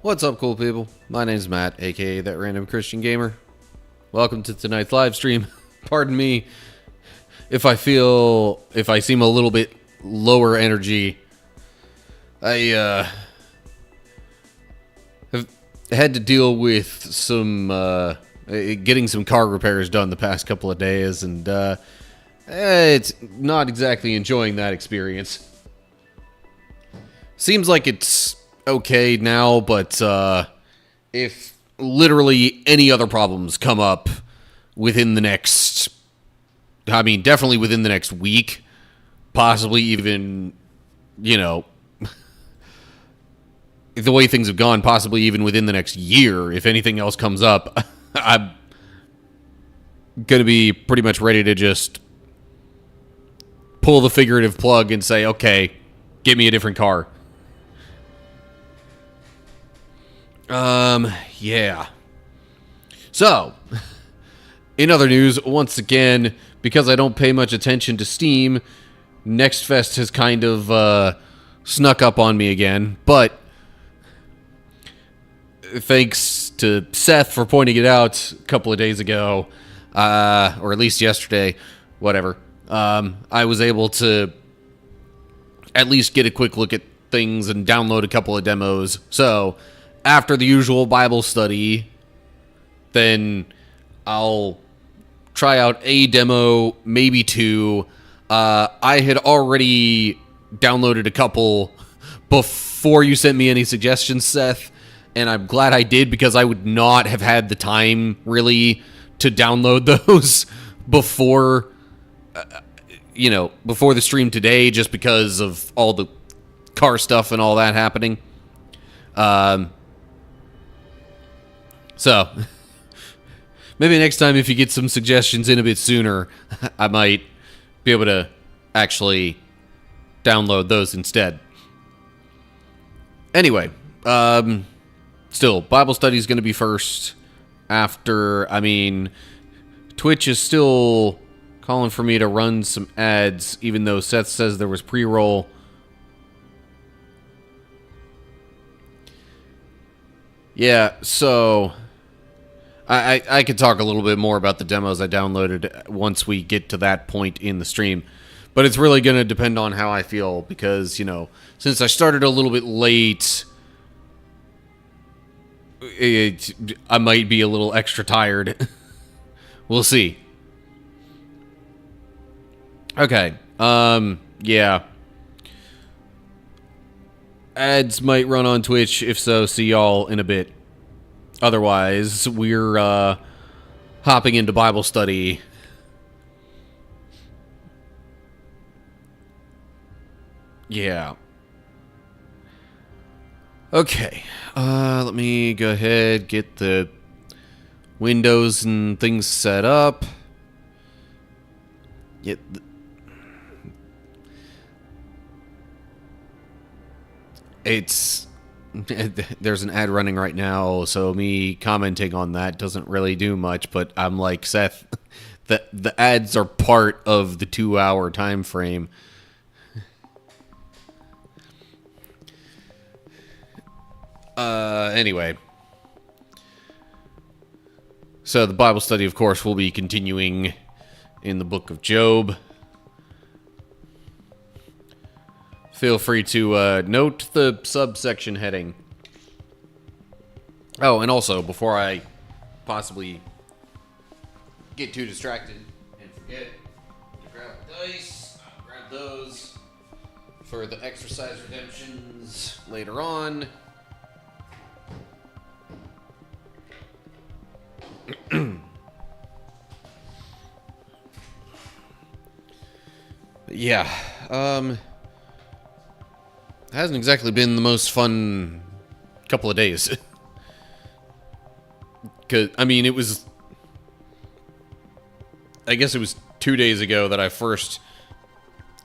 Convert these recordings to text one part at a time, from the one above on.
What's up, cool people? My name's Matt, aka That Random Christian Gamer. Welcome to tonight's live stream. Pardon me if I seem a little bit lower energy. I have had to deal with some getting some car repairs done the past couple of days, and it's not exactly enjoying that experience. Seems like it's okay now, but if literally any other problems come up within the next, definitely within the next week, possibly even, the way things have gone, possibly even within the next year, if anything else comes up, I'm going to be pretty much ready to just pull the figurative plug and say, okay, get me a different car. Yeah. So, in other news, once again, because I don't pay much attention to Steam, Next Fest has kind of, snuck up on me again, but thanks to Seth for pointing it out a couple of days ago, or at least yesterday, whatever, I was able to at least get a quick look at things and download a couple of demos, so after the usual Bible study, then I'll try out a demo, maybe two. I had already downloaded a couple before you sent me any suggestions, Seth, and I'm glad I did because I would not have had the time, really, to download those before, before the stream today, just because of all the car stuff and all that happening. So, maybe next time if you get some suggestions in a bit sooner, I might be able to actually download those instead. Anyway, still, Bible study is going to be first after, Twitch is still calling for me to run some ads, even though Seth says there was pre-roll. Yeah, so I could talk a little bit more about the demos I downloaded once we get to that point in the stream. But it's really going to depend on how I feel because, since I started a little bit late, I might be a little extra tired. We'll see. Okay. Yeah. Ads might run on Twitch. If so, see y'all in a bit. Otherwise, we're hopping into Bible study. Yeah. Okay. Let me go ahead, get the windows and things set up. Get there's an ad running right now, so me commenting on that doesn't really do much, but I'm like, Seth, the ads are part of the 2-hour time frame. Anyway. So the Bible study, of course, will be continuing in the book of Job. Feel free to note the subsection heading. Oh, and also, before I possibly get too distracted and forget to grab the dice, I'll grab those for the exercise redemptions later on. Yeah, hasn't exactly been the most fun couple of days. Because, it was... I guess it was 2 days ago that I first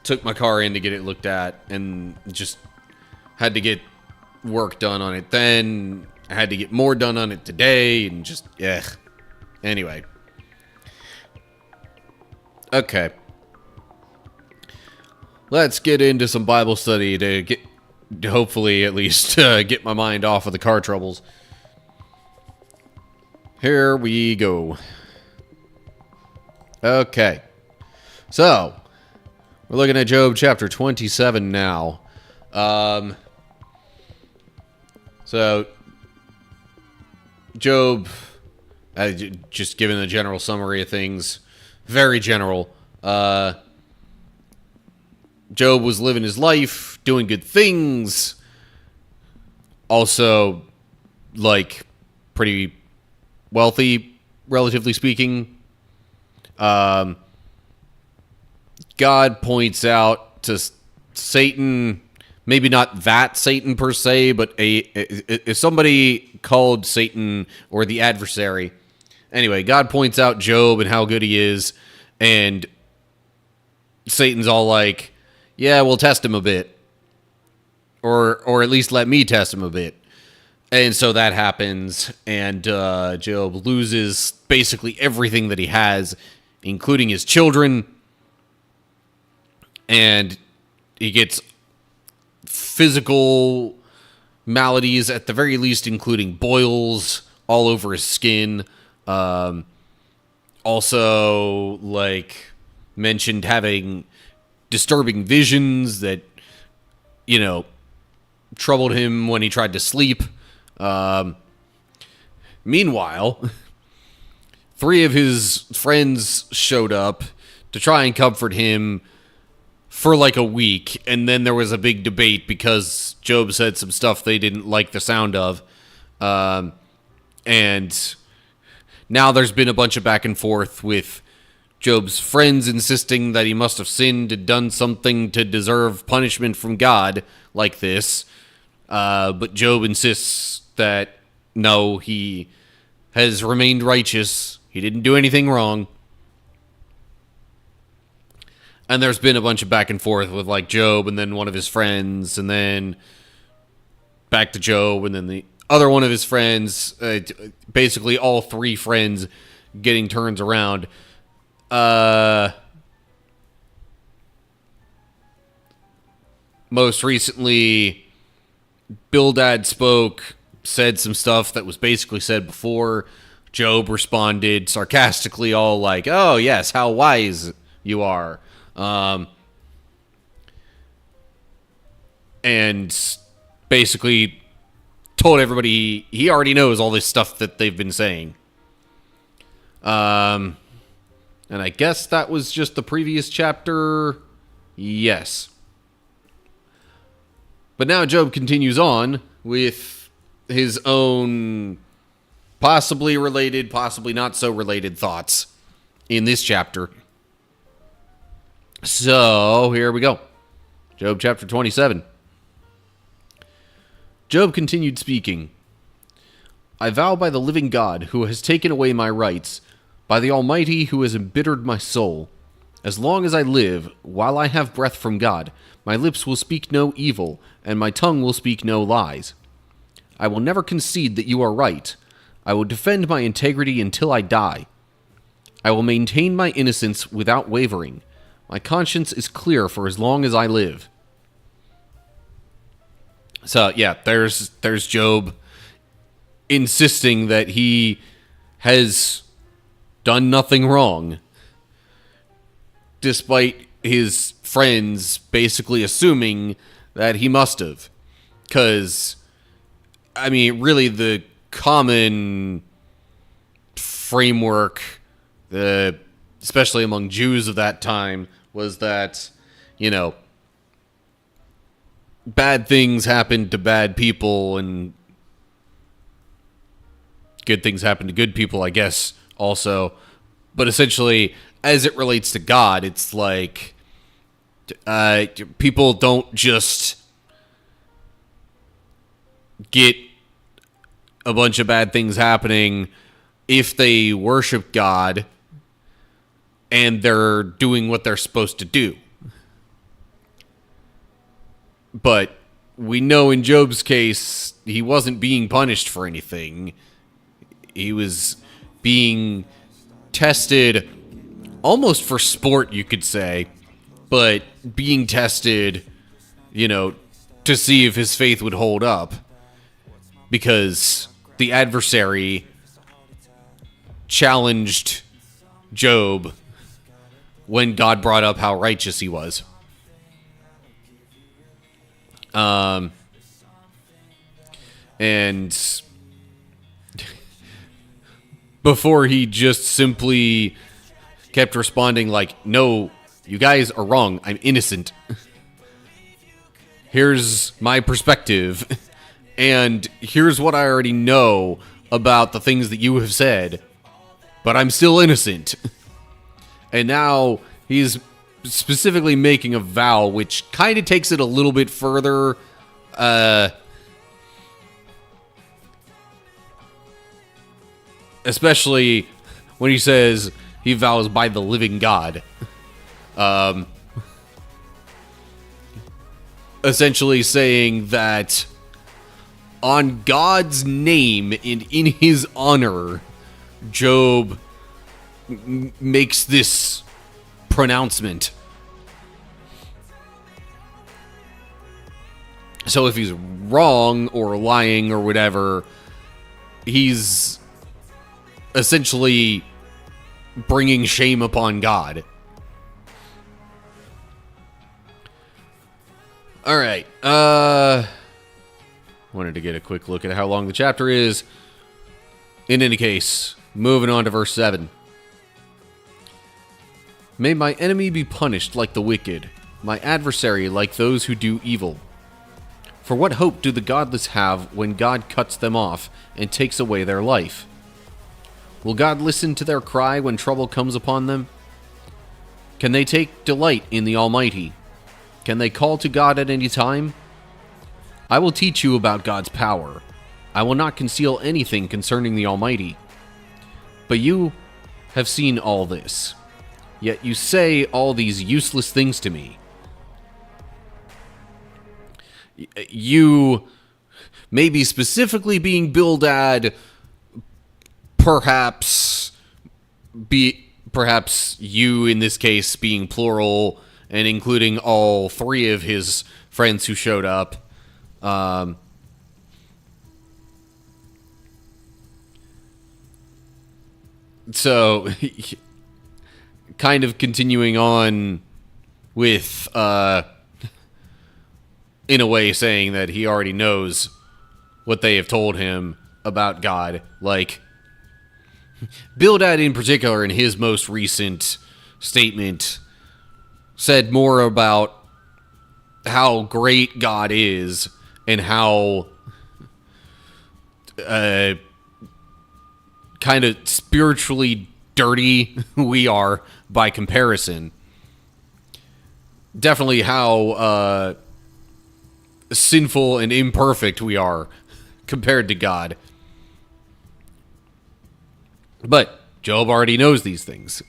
took my car in to get it looked at, and just had to get work done on it then. I had to get more done on it today, and just, Anyway. Okay. Let's get into some Bible study to hopefully at least get my mind off of the car troubles. Here we go. Okay. So, we're looking at Job chapter 27 now. So, Job, just giving a general summary of things, very general. Job was living his life, doing good things. Also, like, pretty wealthy, relatively speaking. God points out to Satan, maybe not that Satan per se, but if somebody called Satan or the adversary. Anyway, God points out Job and how good he is, and Satan's all like, yeah, we'll test him a bit. Or at least let me test him a bit. And so that happens, and Job loses basically everything that he has, including his children, and he gets physical maladies, at the very least, including boils all over his skin. Also, like, mentioned having disturbing visions that, troubled him when he tried to sleep. Meanwhile, 3 of his friends showed up to try and comfort him for like a week, and then there was a big debate because Job said some stuff they didn't like the sound of. And now there's been a bunch of back and forth with Job's friends insisting that he must have sinned and done something to deserve punishment from God like this. But Job insists that, no, he has remained righteous. He didn't do anything wrong. And there's been a bunch of back and forth with, like, Job and then one of his friends, and then back to Job, and then the other one of his friends. Basically, all 3 friends getting turns around. Most recently, Bildad spoke, said some stuff that was basically said before. Job responded sarcastically, all like, oh, yes, how wise you are. And basically told everybody he already knows all this stuff that they've been saying. And I guess that was just the previous chapter. Yes. But now Job continues on with his own possibly related, possibly not so related thoughts in this chapter. So, here we go. Job chapter 27. Job continued speaking. I vow by the living God, who has taken away my rights, by the Almighty who has embittered my soul. As long as I live, while I have breath from God, my lips will speak no evil, and my tongue will speak no lies. I will never concede that you are right. I will defend my integrity until I die. I will maintain my innocence without wavering. My conscience is clear for as long as I live. So, yeah, there's Job insisting that he has done nothing wrong, despite his friends basically assuming that he must have. Because, I mean, really the common framework, especially among Jews of that time, was that, bad things happen to bad people and good things happen to good people, I guess, also. But essentially, as it relates to God, it's like people don't just get a bunch of bad things happening if they worship God and they're doing what they're supposed to do. But we know in Job's case, he wasn't being punished for anything. He was being tested almost for sport, you could say, but being tested, to see if his faith would hold up, because the adversary challenged Job when God brought up how righteous he was. And before he just simply kept responding like, no, you guys are wrong, I'm innocent. Here's my perspective, and here's what I already know about the things that you have said, but I'm still innocent. And now he's specifically making a vow, which kind of takes it a little bit further. Especially when he says he vows by the living God. Essentially saying that on God's name and in his honor, Job makes this pronouncement. So if he's wrong or lying or whatever, he's essentially bringing shame upon God. All right. Wanted to get a quick look at how long the chapter is. In any case, moving on to verse 7. May my enemy be punished like the wicked, my adversary like those who do evil. For what hope do the godless have when God cuts them off and takes away their life? Will God listen to their cry when trouble comes upon them? Can they take delight in the Almighty? Can they call to God at any time? I will teach you about God's power. I will not conceal anything concerning the Almighty. But you have seen all this. Yet you say all these useless things to me. You may be specifically being Bildad, perhaps you in this case being plural and including all three of his friends who showed up. So kind of continuing on with in a way saying that he already knows what they have told him about God. Like, Bildad in particular, in his most recent statement, said more about how great God is and how kind of spiritually dirty we are by comparison. Definitely how sinful and imperfect we are compared to God. But Job already knows these things.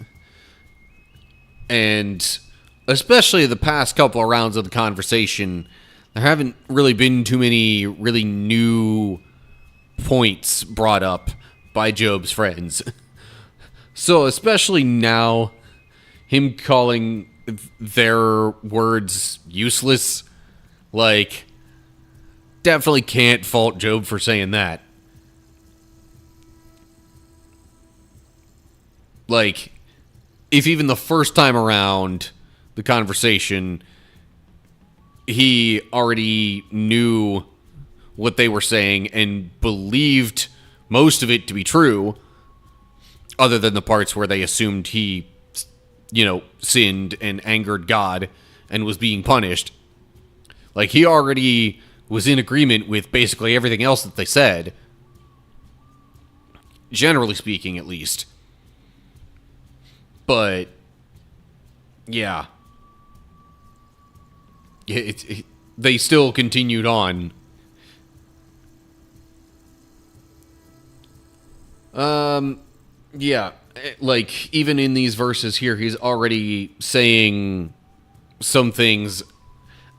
And especially the past couple of rounds of the conversation, there haven't really been too many really new points brought up by Job's friends. So especially now, him calling their words useless, like, definitely can't fault Job for saying that. Like, if even the first time around the conversation, he already knew what they were saying and believed most of it to be true, other than the parts where they assumed he, sinned and angered God and was being punished. Like, he already was in agreement with basically everything else that they said. Generally speaking, at least. But, yeah. They still continued on. Yeah. Like, even in these verses here, he's already saying some things.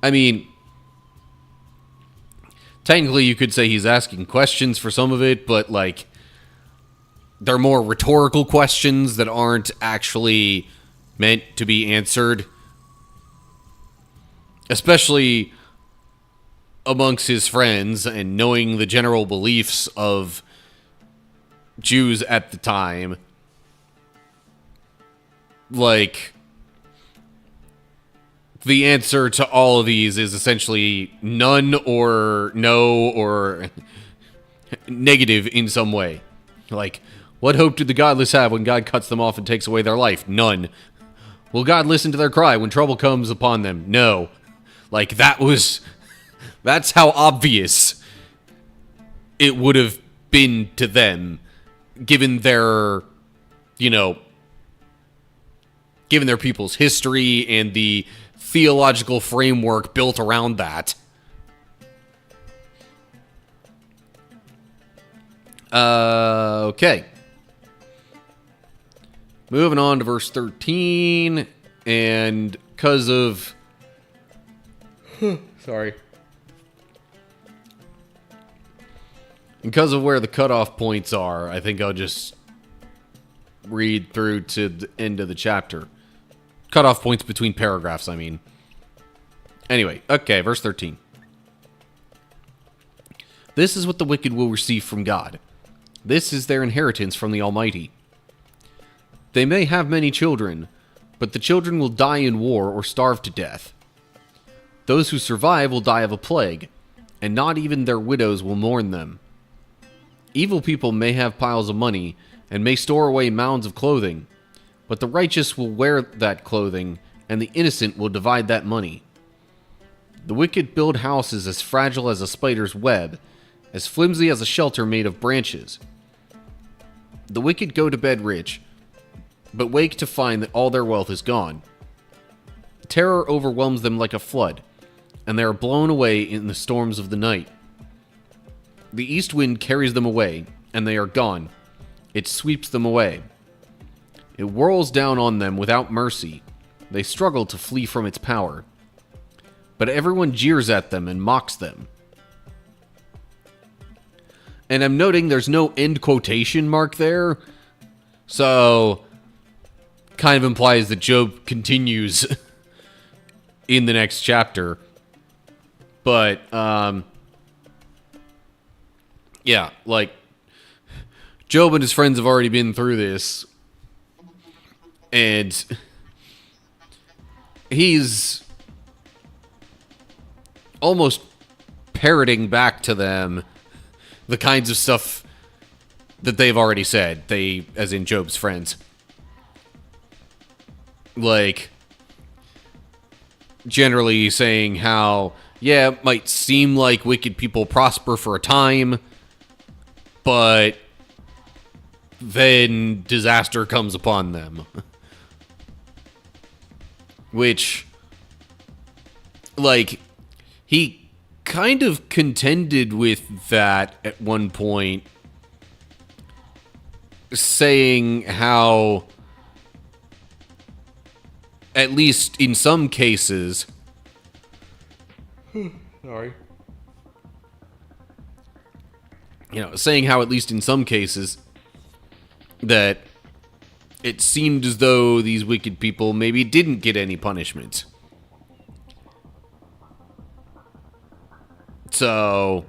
I mean, technically you could say he's asking questions for some of it, but, like, they're more rhetorical questions that aren't actually meant to be answered. Especially amongst his friends and knowing the general beliefs of Jews at the time, like, the answer to all of these is essentially none or no or negative in some way. Like, what hope did the godless have when God cuts them off and takes away their life? None. Will God listen to their cry when trouble comes upon them? No. Like, that's how obvious it would have been to them, given their, given their people's history and the theological framework built around that. Okay. Moving on to verse 13, and because of... Sorry. Because of where the cutoff points are, I think I'll just read through to the end of the chapter. Cutoff points between paragraphs, I mean. Anyway, okay, verse 13. This is what the wicked will receive from God. This is their inheritance from the Almighty. They may have many children, but the children will die in war or starve to death. Those who survive will die of a plague, and not even their widows will mourn them. Evil people may have piles of money, and may store away mounds of clothing, but the righteous will wear that clothing, and the innocent will divide that money. The wicked build houses as fragile as a spider's web, as flimsy as a shelter made of branches. The wicked go to bed rich, but wake to find that all their wealth is gone. Terror overwhelms them like a flood, and they are blown away in the storms of the night. The east wind carries them away, and they are gone. It sweeps them away. It whirls down on them without mercy. They struggle to flee from its power. But everyone jeers at them and mocks them. And I'm noting there's no end quotation mark there. So, kind of implies that Job continues in the next chapter. But, yeah, like, Job and his friends have already been through this. And he's almost parroting back to them the kinds of stuff that they've already said. They, as in Job's friends. Like, generally saying how, yeah, it might seem like wicked people prosper for a time, but then disaster comes upon them. Which, like, he kind of contended with that at one point, saying how, at least in some cases, saying how at least in some cases that it seemed as though these wicked people maybe didn't get any punishment. So,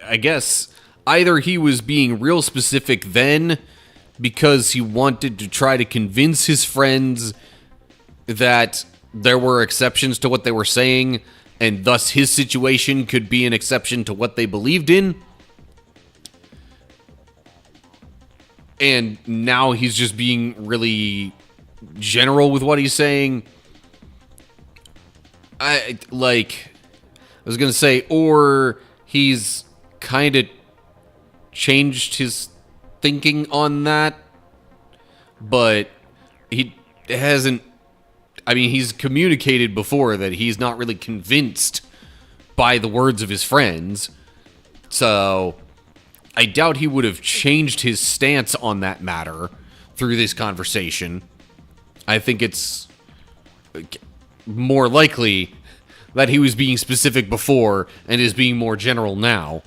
I guess either he was being real specific then because he wanted to try to convince his friends that there were exceptions to what they were saying, and thus his situation could be an exception to what they believed in. And now he's just being really general with what he's saying. I was going to say, or he's kind of changed his thinking on that, but he hasn't. I mean, he's communicated before that he's not really convinced by the words of his friends, so I doubt he would have changed his stance on that matter through this conversation. I think it's more likely that he was being specific before and is being more general now.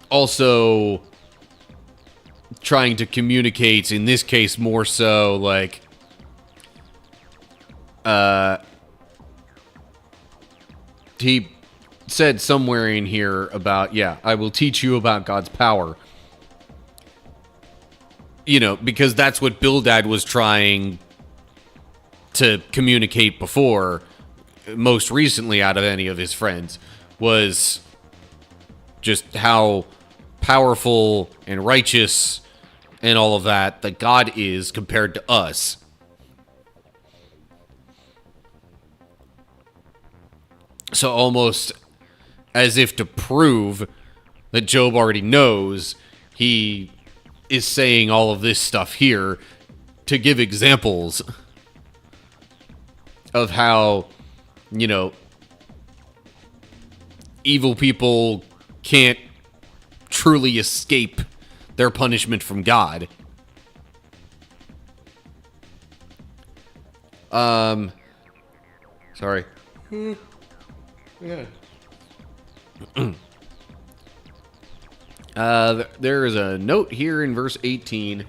Also, trying to communicate, in this case more so, like, he said somewhere in here about, yeah, I will teach you about God's power. You know, because that's what Bildad was trying to communicate before, most recently out of any of his friends, was just how powerful and righteous and all of that God is compared to us. So almost as if to prove that Job already knows, he is saying all of this stuff here to give examples of how, you know, evil people can't truly escape their punishment from God. Sorry. Yeah. There is a note here in verse 18.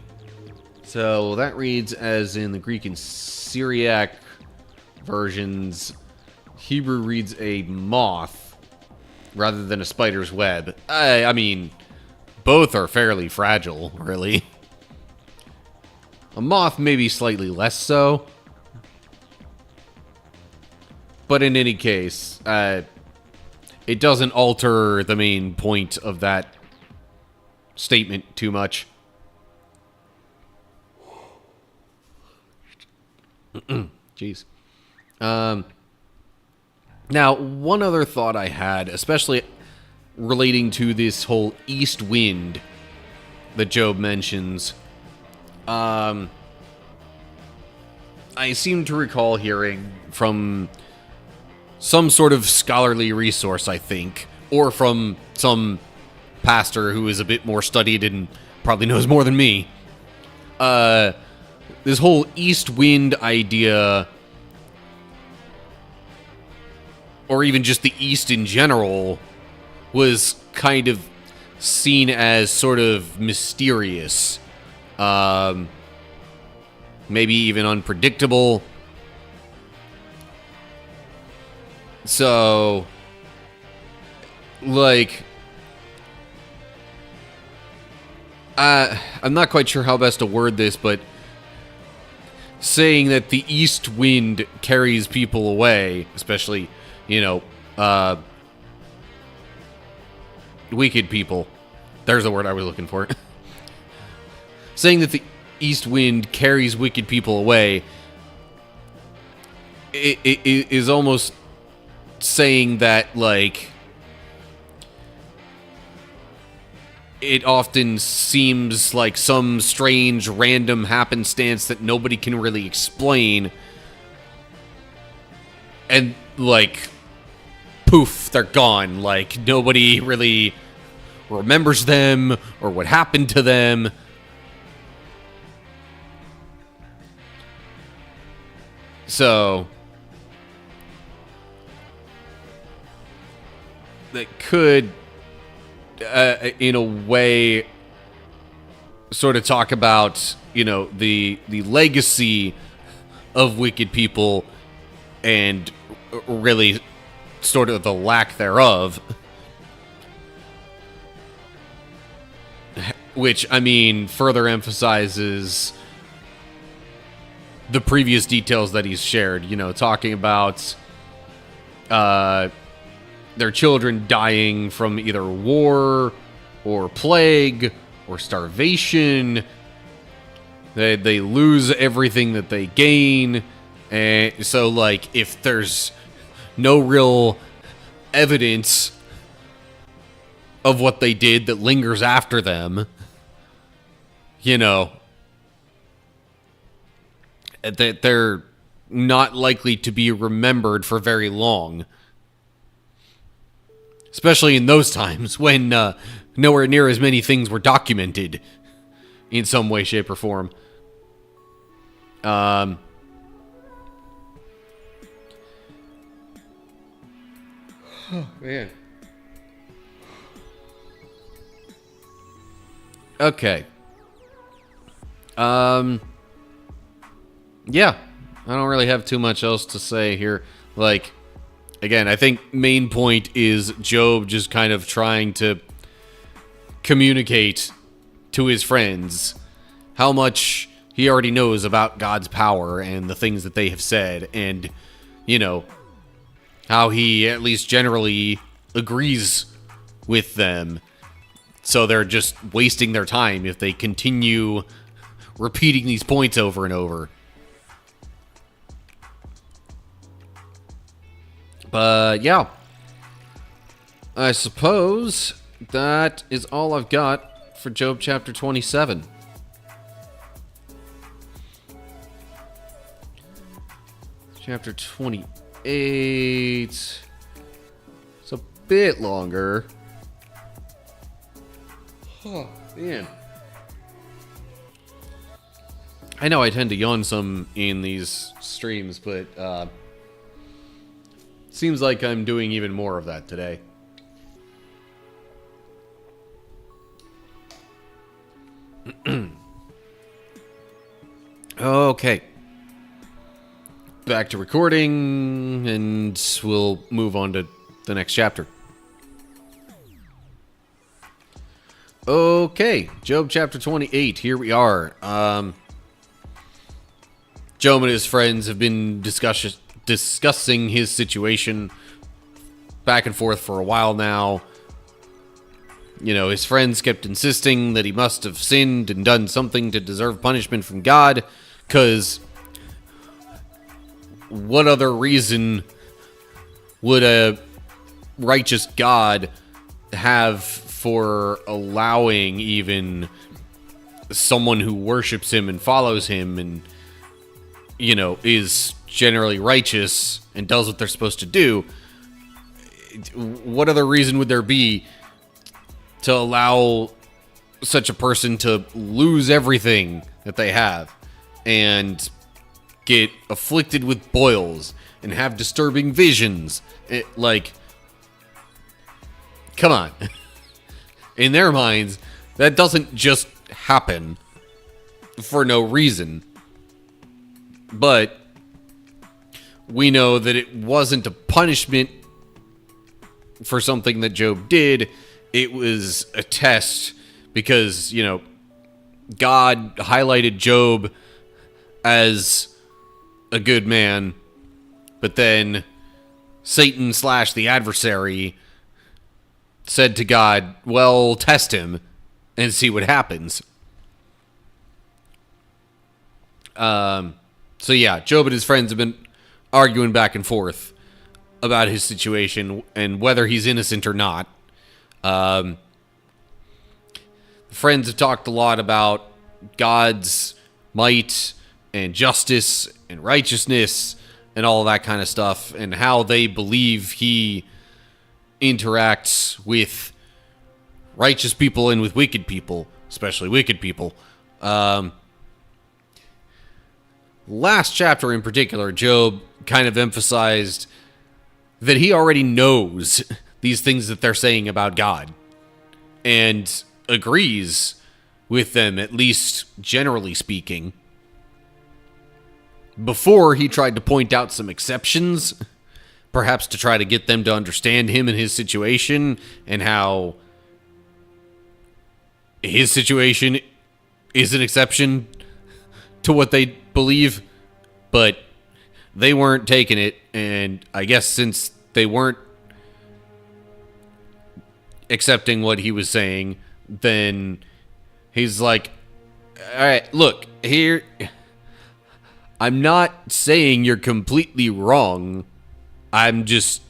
So that reads as in the Greek and Syriac versions. Hebrew reads a moth rather than a spider's web. I mean, both are fairly fragile, really. A moth maybe slightly less so. But in any case, it doesn't alter the main point of that statement too much. Jeez. Now, one other thought I had, especially relating to this whole east wind that Job mentions. I seem to recall hearing from some sort of scholarly resource, I think, or from some pastor who is a bit more studied and probably knows more than me. This whole east wind idea, or even just the east in general, was kind of seen as sort of mysterious, maybe even unpredictable. So, like, I'm not quite sure how best to word this, but saying that the east wind carries people away, especially, you know, wicked people. There's the word I was looking for. Saying that the east wind carries wicked people away, it is almost saying that, like, it often seems like some strange random happenstance that nobody can really explain, and, like, poof, they're gone. Like, nobody really remembers them or what happened to them. So that could, in a way, sort of talk about, you know, the legacy of wicked people and really sort of the lack thereof. Which, I mean, further emphasizes the previous details that he's shared, you know, talking about their children dying from either war or plague or starvation. They lose everything that they gain. And so, like, if there's no real evidence of what they did that lingers after them, you know, that they're not likely to be remembered for very long. Especially in those times when nowhere near as many things were documented in some way, shape, or form. Oh, man. Okay. Yeah, I don't really have too much else to say here. Like, again, I think main point is Job just kind of trying to communicate to his friends how much he already knows about God's power and the things that they have said, and, you know, how he at least generally agrees with them. So they're just wasting their time if they continue repeating these points over and over. But yeah, I suppose that is all I've got for Job chapter 27. Chapter 28. It's a bit longer. Oh, man. I know I tend to yawn some in these streams, but seems like I'm doing even more of that today. Okay. Back to recording, and we'll move on to the next chapter. Okay, Job chapter 28, here we are. Job and his friends have been discussing his situation back and forth for a while now. You know, his friends kept insisting that he must have sinned and done something to deserve punishment from God, because what other reason would a righteous God have for allowing even someone who worships him and follows him and, you know, is generally righteous and does what they're supposed to do? What other reason would there be to allow such a person to lose everything that they have and get afflicted with boils and have disturbing visions? Like, come on. In their minds, that doesn't just happen for no reason. But we know that it wasn't a punishment for something that Job did. It was a test because, you know, God highlighted Job as a good man, but then Satan / the adversary said to God, well, test him and see what happens. So yeah, Job and his friends have been arguing back and forth about his situation and whether he's innocent or not. Friends have talked a lot about God's might and justice and righteousness and all that kind of stuff, and how they believe he interacts with righteous people and with wicked people, especially wicked people. Last chapter in particular, Job kind of emphasized that he already knows these things that they're saying about God and agrees with them, at least generally speaking. Before, he tried to point out some exceptions, perhaps to try to get them to understand him and his situation, and how his situation is an exception to what they believe, but they weren't taking it, and I guess since they weren't accepting what he was saying, then he's like, all right, look, here, I'm not saying you're completely wrong. I'm just,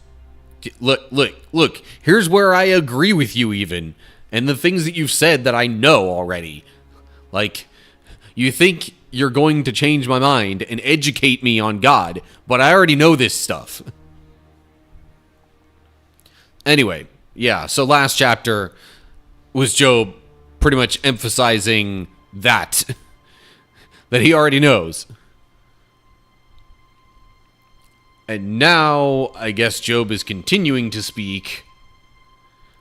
look, here's where I agree with you even, and the things that you've said that I know already. Like, you think you're going to change my mind and educate me on God, but I already know this stuff. Anyway, yeah, so last chapter was Job pretty much emphasizing that he already knows. And now, I guess Job is continuing to speak.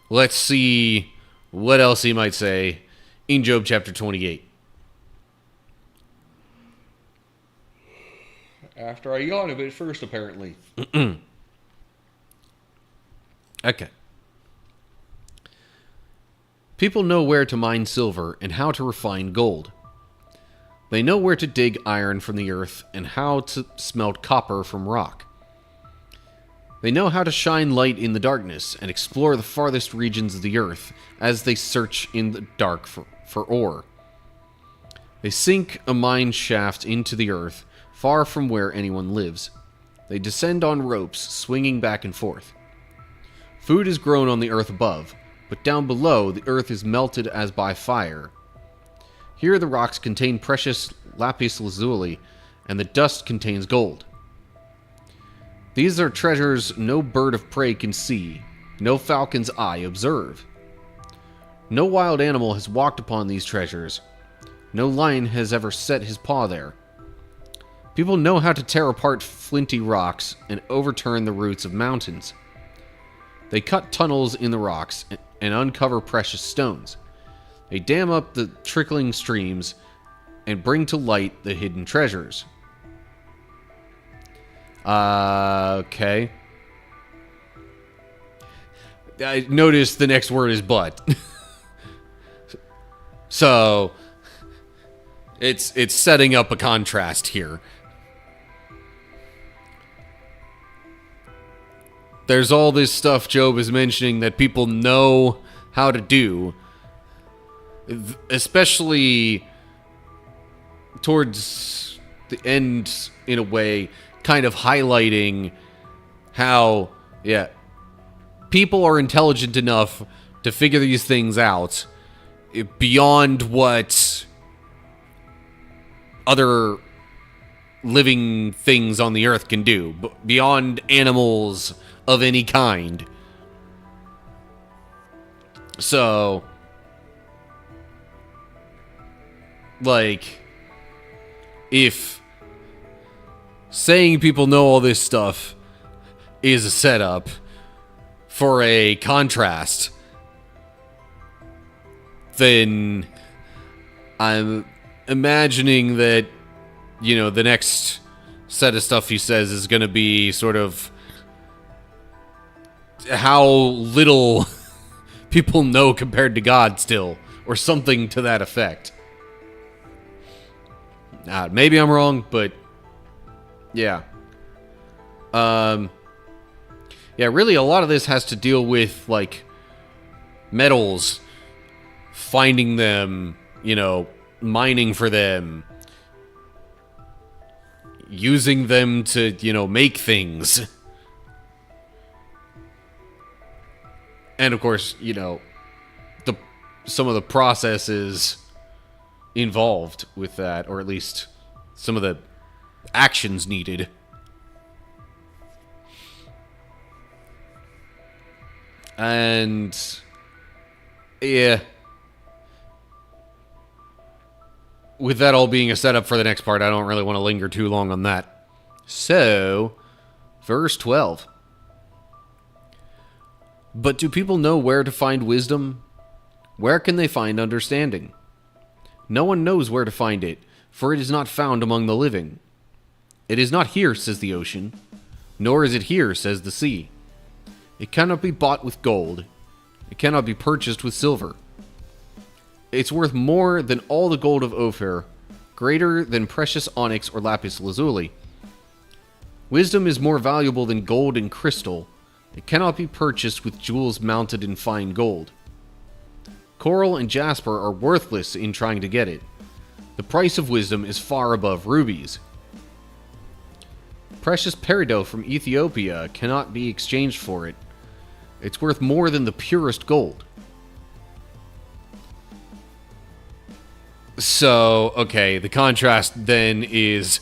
Let's see what else he might say in Job chapter 28. After I yawn a bit first, apparently. Okay. People know where to mine silver and how to refine gold. They know where to dig iron from the earth and how to smelt copper from rock. They know how to shine light in the darkness and explore the farthest regions of the earth as they search in the dark for ore. They sink a mine shaft into the earth, far from where anyone lives. They descend on ropes, swinging back and forth. Food is grown on the earth above, but down below the earth is melted as by fire. Here the rocks contain precious lapis lazuli, and the dust contains gold. These are treasures no bird of prey can see, no falcon's eye observe. No wild animal has walked upon these treasures. No lion has ever set his paw there. People know how to tear apart flinty rocks and overturn the roots of mountains. They cut tunnels in the rocks and uncover precious stones. They dam up the trickling streams and bring to light the hidden treasures. Okay. I noticed the next word is but. So, it's setting up a contrast here. There's all this stuff Job is mentioning that people know how to do, especially towards the end, in a way, kind of highlighting how, people are intelligent enough to figure these things out beyond what other living things on the earth can do, beyond animals of any kind. So, like, if saying people know all this stuff is a setup for a contrast, then I'm imagining that, the next set of stuff he says is going to be sort of how little people know compared to God still, or something to that effect. Maybe I'm wrong, but yeah. Really a lot of this has to deal with, like, metals, finding them, mining for them, using them to, make things. And of course, some of the processes involved with that, or at least some of the actions needed. And yeah, with that all being a setup for the next part, I don't really want to linger too long on that. So, verse 12. But do people know where to find wisdom? Where can they find understanding? No one knows where to find it, for it is not found among the living. It is not here, says the ocean, nor is it here, says the sea. It cannot be bought with gold. It cannot be purchased with silver. It's worth more than all the gold of Ophir, greater than precious onyx or lapis lazuli. Wisdom is more valuable than gold and crystal. It cannot be purchased with jewels mounted in fine gold. Coral and jasper are worthless in trying to get it. The price of wisdom is far above rubies. Precious peridot from Ethiopia cannot be exchanged for it. It's worth more than the purest gold. So, okay, the contrast then is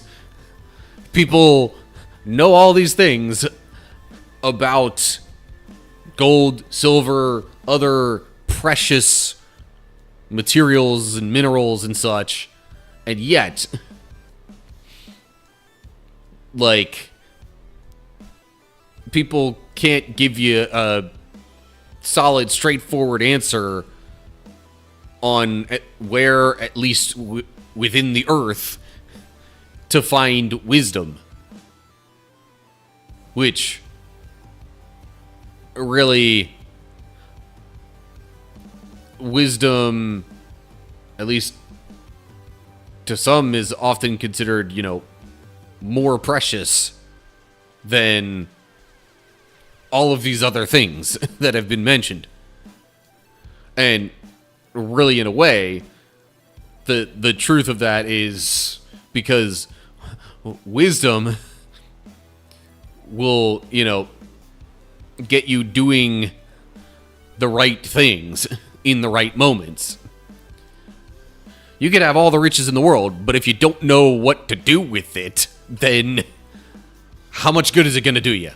people know all these things about gold, silver, other precious materials and minerals and such, and yet, like, people can't give you a solid, straightforward answer on where, at least within the earth, to find wisdom. which really, wisdom, at least to some, is often considered, more precious than all of these other things that have been mentioned. And really, in a way, the truth of that is because wisdom will, get you doing the right things in the right moments. You could have all the riches in the world, but if you don't know what to do with it, then how much good is it going to do you?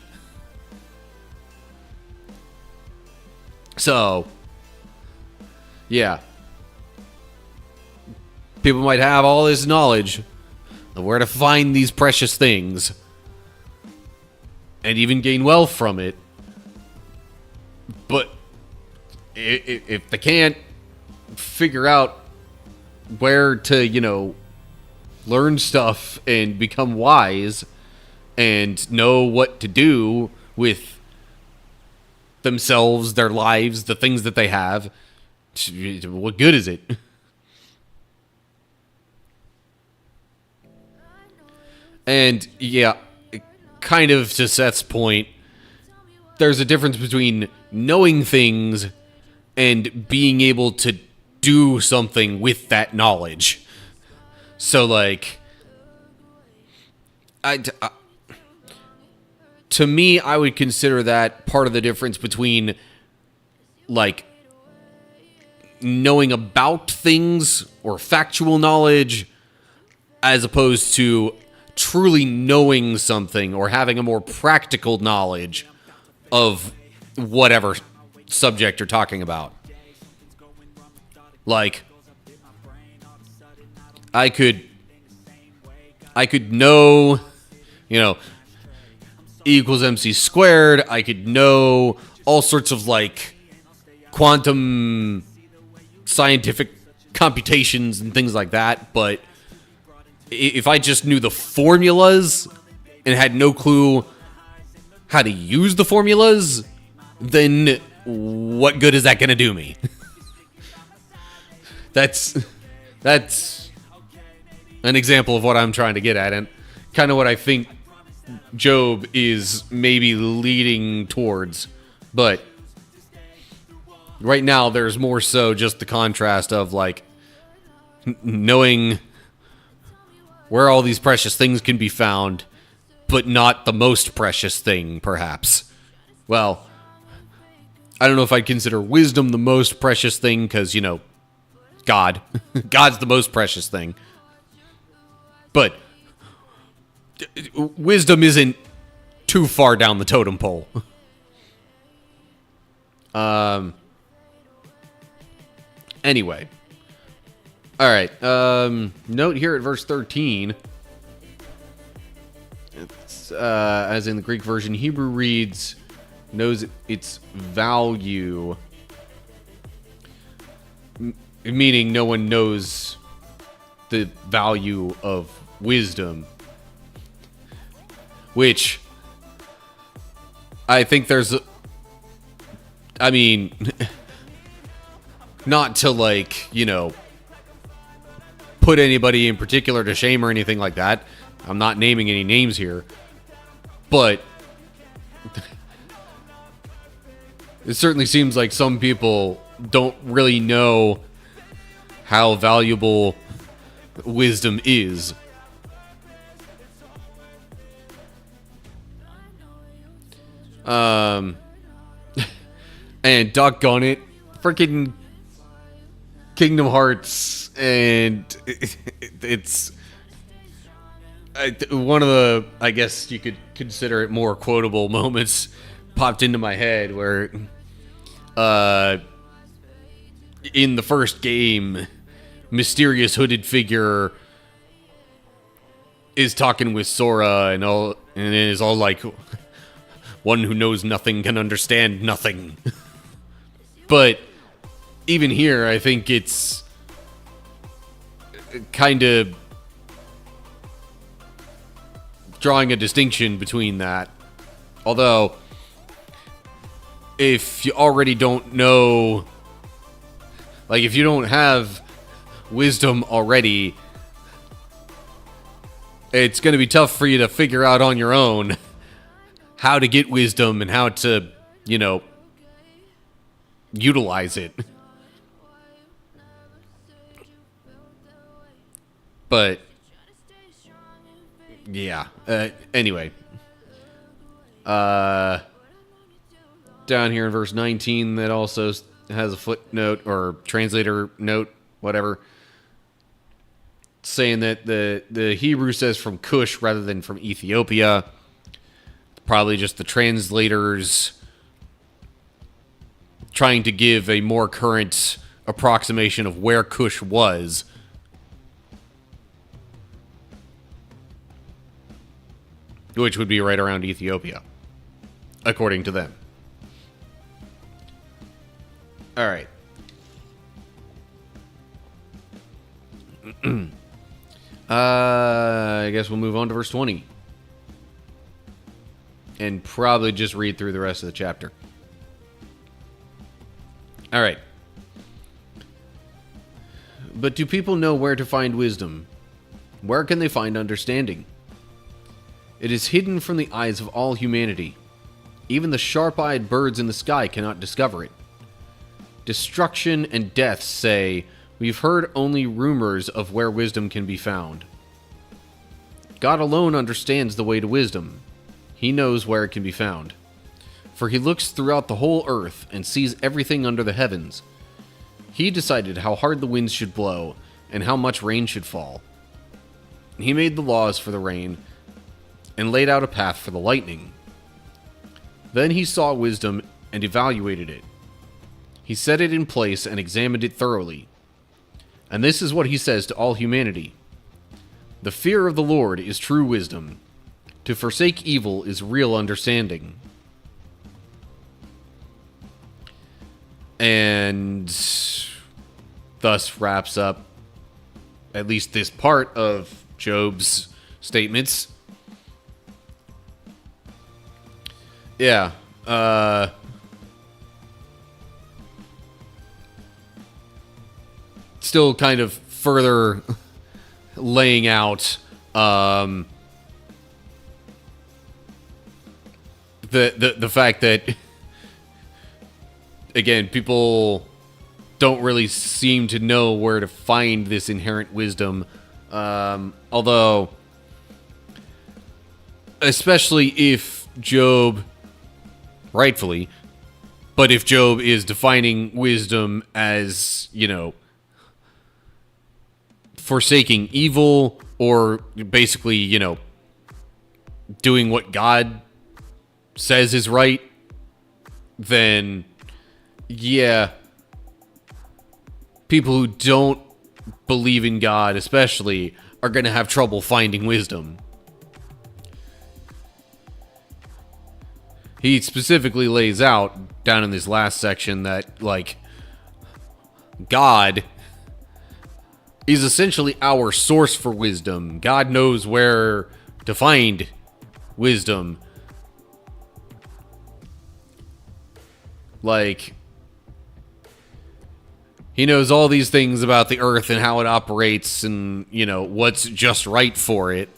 So, yeah. People might have all this knowledge of where to find these precious things and even gain wealth from it. But if they can't figure out where to, learn stuff and become wise and know what to do with themselves, their lives, the things that they have, what good is it? And yeah, kind of to Seth's point, there's a difference between knowing things and being able to do something with that knowledge. So, like, to me, I would consider that part of the difference between, like, knowing about things or factual knowledge as opposed to truly knowing something or having a more practical knowledge of whatever subject you're talking about. Like, I could know, E equals MC squared. I could know all sorts of, like, quantum scientific computations and things like that, but if I just knew the formulas and had no clue how to use the formulas, then what good is that going to do me? That's an example of what I'm trying to get at, and kind of what I think Job is maybe leading towards. But right now, there's more so just the contrast of, like, knowing where all these precious things can be found, but not the most precious thing, perhaps. Well, I don't know if I'd consider wisdom the most precious thing, because, God. God's the most precious thing. But wisdom isn't too far down the totem pole. Anyway. All right. Note here at verse 13. It's, as in the Greek version, Hebrew reads, knows its value. Meaning no one knows the value of wisdom. Which I think there's... not to, like, put anybody in particular to shame or anything like that. I'm not naming any names here. But it certainly seems like some people don't really know how valuable wisdom is. And doggone it, freaking Kingdom Hearts, and it's one of the, I guess you could consider it, more quotable moments popped into my head where in the first game, mysterious hooded figure is talking with Sora and it is all like, one who knows nothing can understand nothing. But even here, I think it's kind of drawing a distinction between that. Although, if you already don't know, like if you don't have wisdom already, it's going to be tough for you to figure out on your own how to get wisdom and how to, utilize it. But, yeah. Anyway. Down here in verse 19, that also has a footnote or translator note, whatever, saying that the Hebrew says from Cush rather than from Ethiopia. Probably just the translators trying to give a more current approximation of where Cush was. Which would be right around Ethiopia, according to them. All right. I guess we'll move on to verse 20. And probably just read through the rest of the chapter. All right. But do people know where to find wisdom? Where can they find understanding? It is hidden from the eyes of all humanity. Even the sharp-eyed birds in the sky cannot discover it. Destruction and death say, we've heard only rumors of where wisdom can be found. God alone understands the way to wisdom. He knows where it can be found. For he looks throughout the whole earth and sees everything under the heavens. He decided how hard the winds should blow and how much rain should fall. He made the laws for the rain and laid out a path for the lightning. Then he saw wisdom and evaluated it. He set it in place and examined it thoroughly. And this is what he says to all humanity. The fear of the Lord is true wisdom. To forsake evil is real understanding. And thus wraps up at least this part of Job's statements. Yeah. Still kind of further laying out the fact that, again, people don't really seem to know where to find this inherent wisdom. Although, especially if Job, rightfully, but if Job is defining wisdom as, forsaking evil or basically, doing what God says is right, then, yeah, people who don't believe in God, especially, are going to have trouble finding wisdom. He specifically lays out down in this last section that, God is essentially our source for wisdom. God knows where to find wisdom. He knows all these things about the earth and how it operates and, what's just right for it.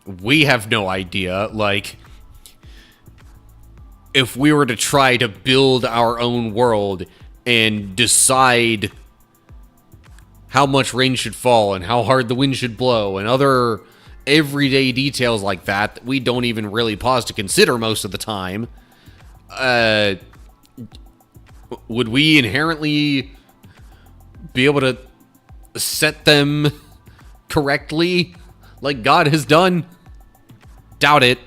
We have no idea. If we were to try to build our own world and decide how much rain should fall and how hard the wind should blow and other everyday details like that we don't even really pause to consider most of the time, would we inherently be able to set them correctly like God has done? Doubt it.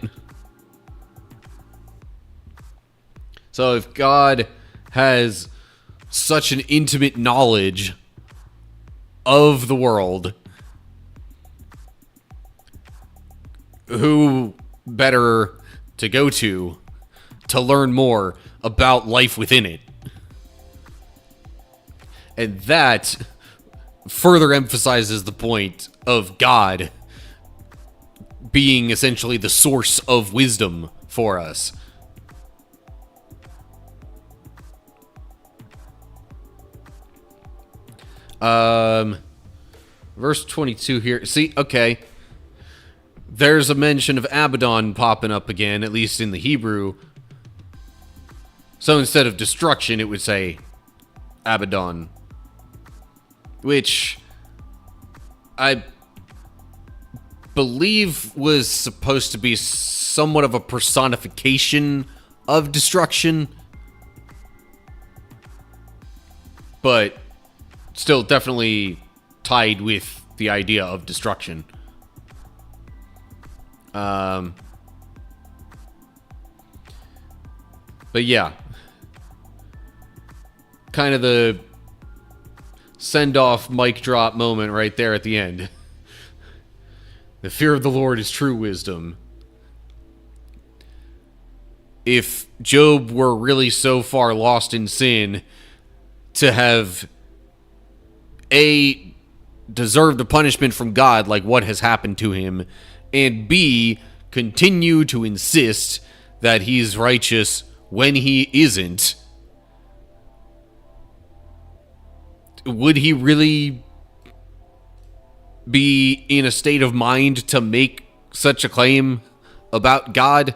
So if God has such an intimate knowledge of the world, who better to go to learn more about life within it? And that further emphasizes the point of God being essentially the source of wisdom for us. Verse 22 here. See, okay. There's a mention of Abaddon popping up again, at least in the Hebrew. So instead of destruction, it would say Abaddon. Which I believe was supposed to be somewhat of a personification of destruction. But still definitely tied with the idea of destruction. But yeah. Kind of the send-off mic drop moment right there at the end. The fear of the Lord is true wisdom. If Job were really so far lost in sin to have A, deserved the punishment from God like what has happened to him, and B, continue to insist that he's righteous when he isn't, would he really be in a state of mind to make such a claim about God?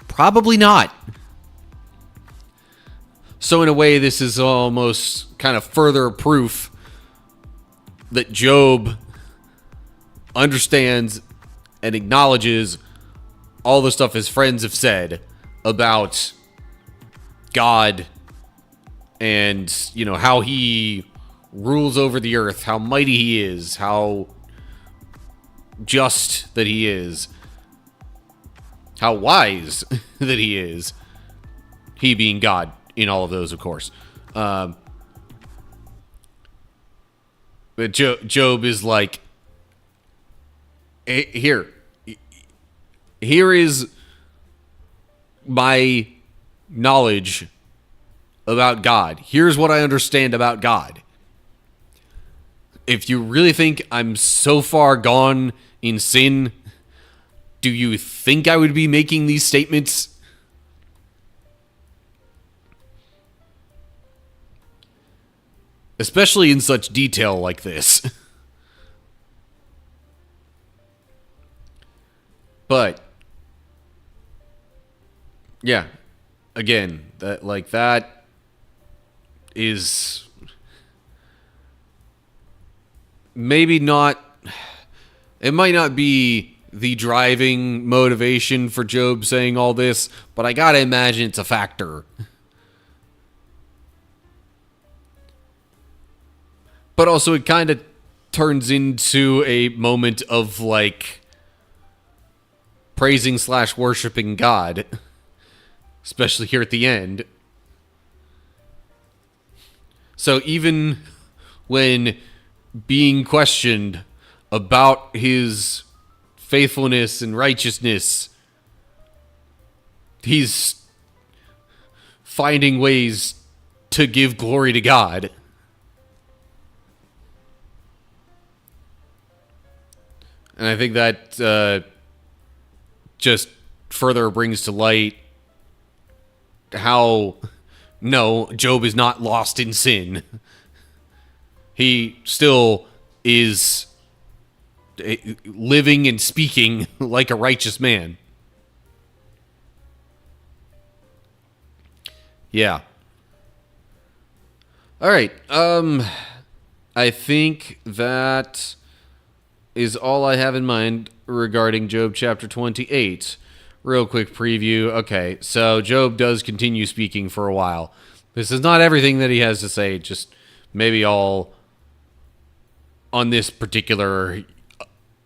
Probably not. So in a way, this is almost kind of further proof that Job understands and acknowledges all the stuff his friends have said about God and, you know, how he rules over the earth, how mighty he is, how just that he is, how wise that he is. He being God in all of those, of course. But Job is like, here is my knowledge about God. Here's what I understand about God. If you really think I'm so far gone in sin, do you think I would be making these statements? Especially in such detail like this. But yeah, again, that is maybe not, it might not be the driving motivation for Job saying all this, but I gotta imagine it's a factor. But also it kind of turns into a moment of like praising / worshiping God, especially here at the end. So even when being questioned about his faithfulness and righteousness, he's finding ways to give glory to God. And I think that just further brings to light how, no, Job is not lost in sin. He still is living and speaking like a righteous man. Yeah. All right. I think that is all I have in mind regarding Job chapter 28. Real quick preview. Okay, so Job does continue speaking for a while. This is not everything that he has to say, just maybe all on this particular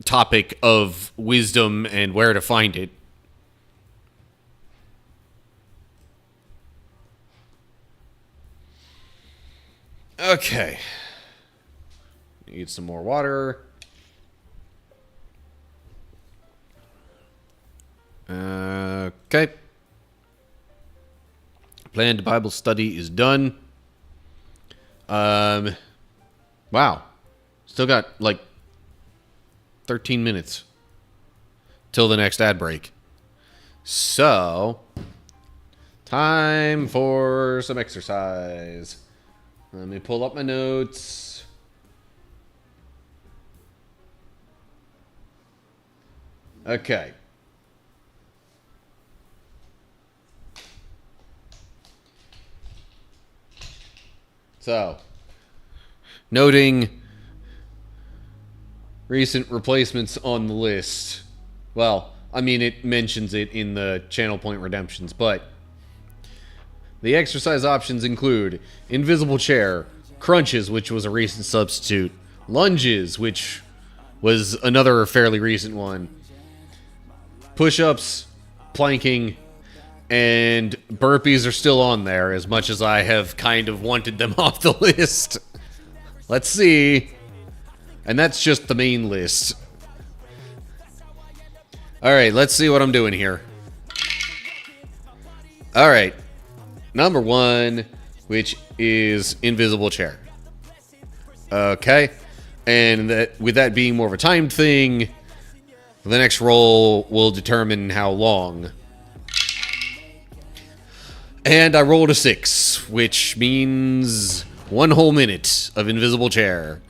topic of wisdom and where to find it. Okay. Need some more water. Okay. Planned Bible study is done. Wow. Still got like 13 minutes. till the next ad break. So, time for some exercise. Let me pull up my notes. Okay. So, noting recent replacements on the list. Well, I mean, it mentions it in the channel point redemptions, but the exercise options include invisible chair, crunches, which was a recent substitute, lunges, which was another fairly recent one, push-ups, planking, and burpees are still on there, as much as I have kind of wanted them off the list. Let's see. And that's just the main list. Alright, let's see what I'm doing here. Alright. Number 1, which is invisible chair. Okay. And with that being more of a timed thing, the next roll will determine how long. And I rolled a 6, which means 1 whole minute of invisible chair.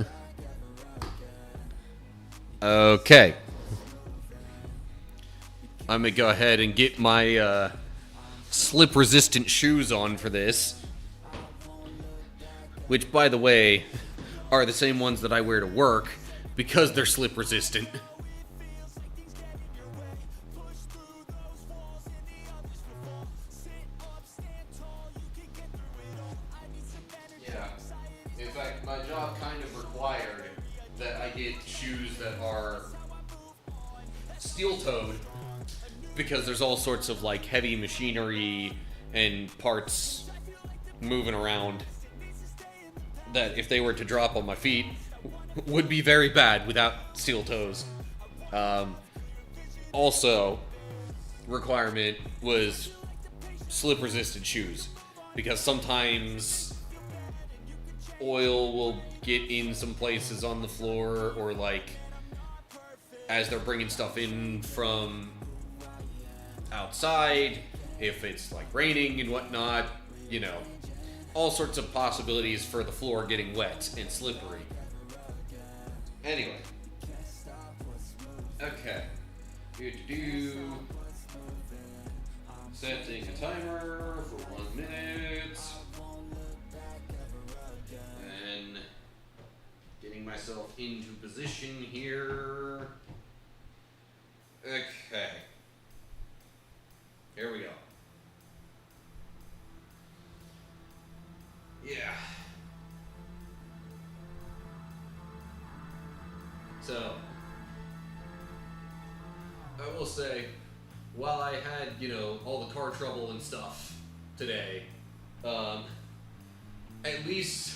Okay. I'm going to go ahead and get my slip-resistant shoes on for this. Which, by the way, are the same ones that I wear to work because they're slip-resistant. Yeah. In fact, my job kind of required that I get shoes that are steel-toed because there's all sorts of like heavy machinery and parts moving around that if they were to drop on my feet would be very bad without steel toes. Also, requirement was slip-resistant shoes because sometimes oil will get in some places on the floor, or like as they're bringing stuff in from outside, if it's like raining and whatnot, you know, all sorts of possibilities for the floor getting wet and slippery. Anyway. Okay. Setting a timer for 1 minute. And getting myself into position here. Okay. Here we go. Yeah. So, I will say, while I had, you know, all the car trouble and stuff today, at least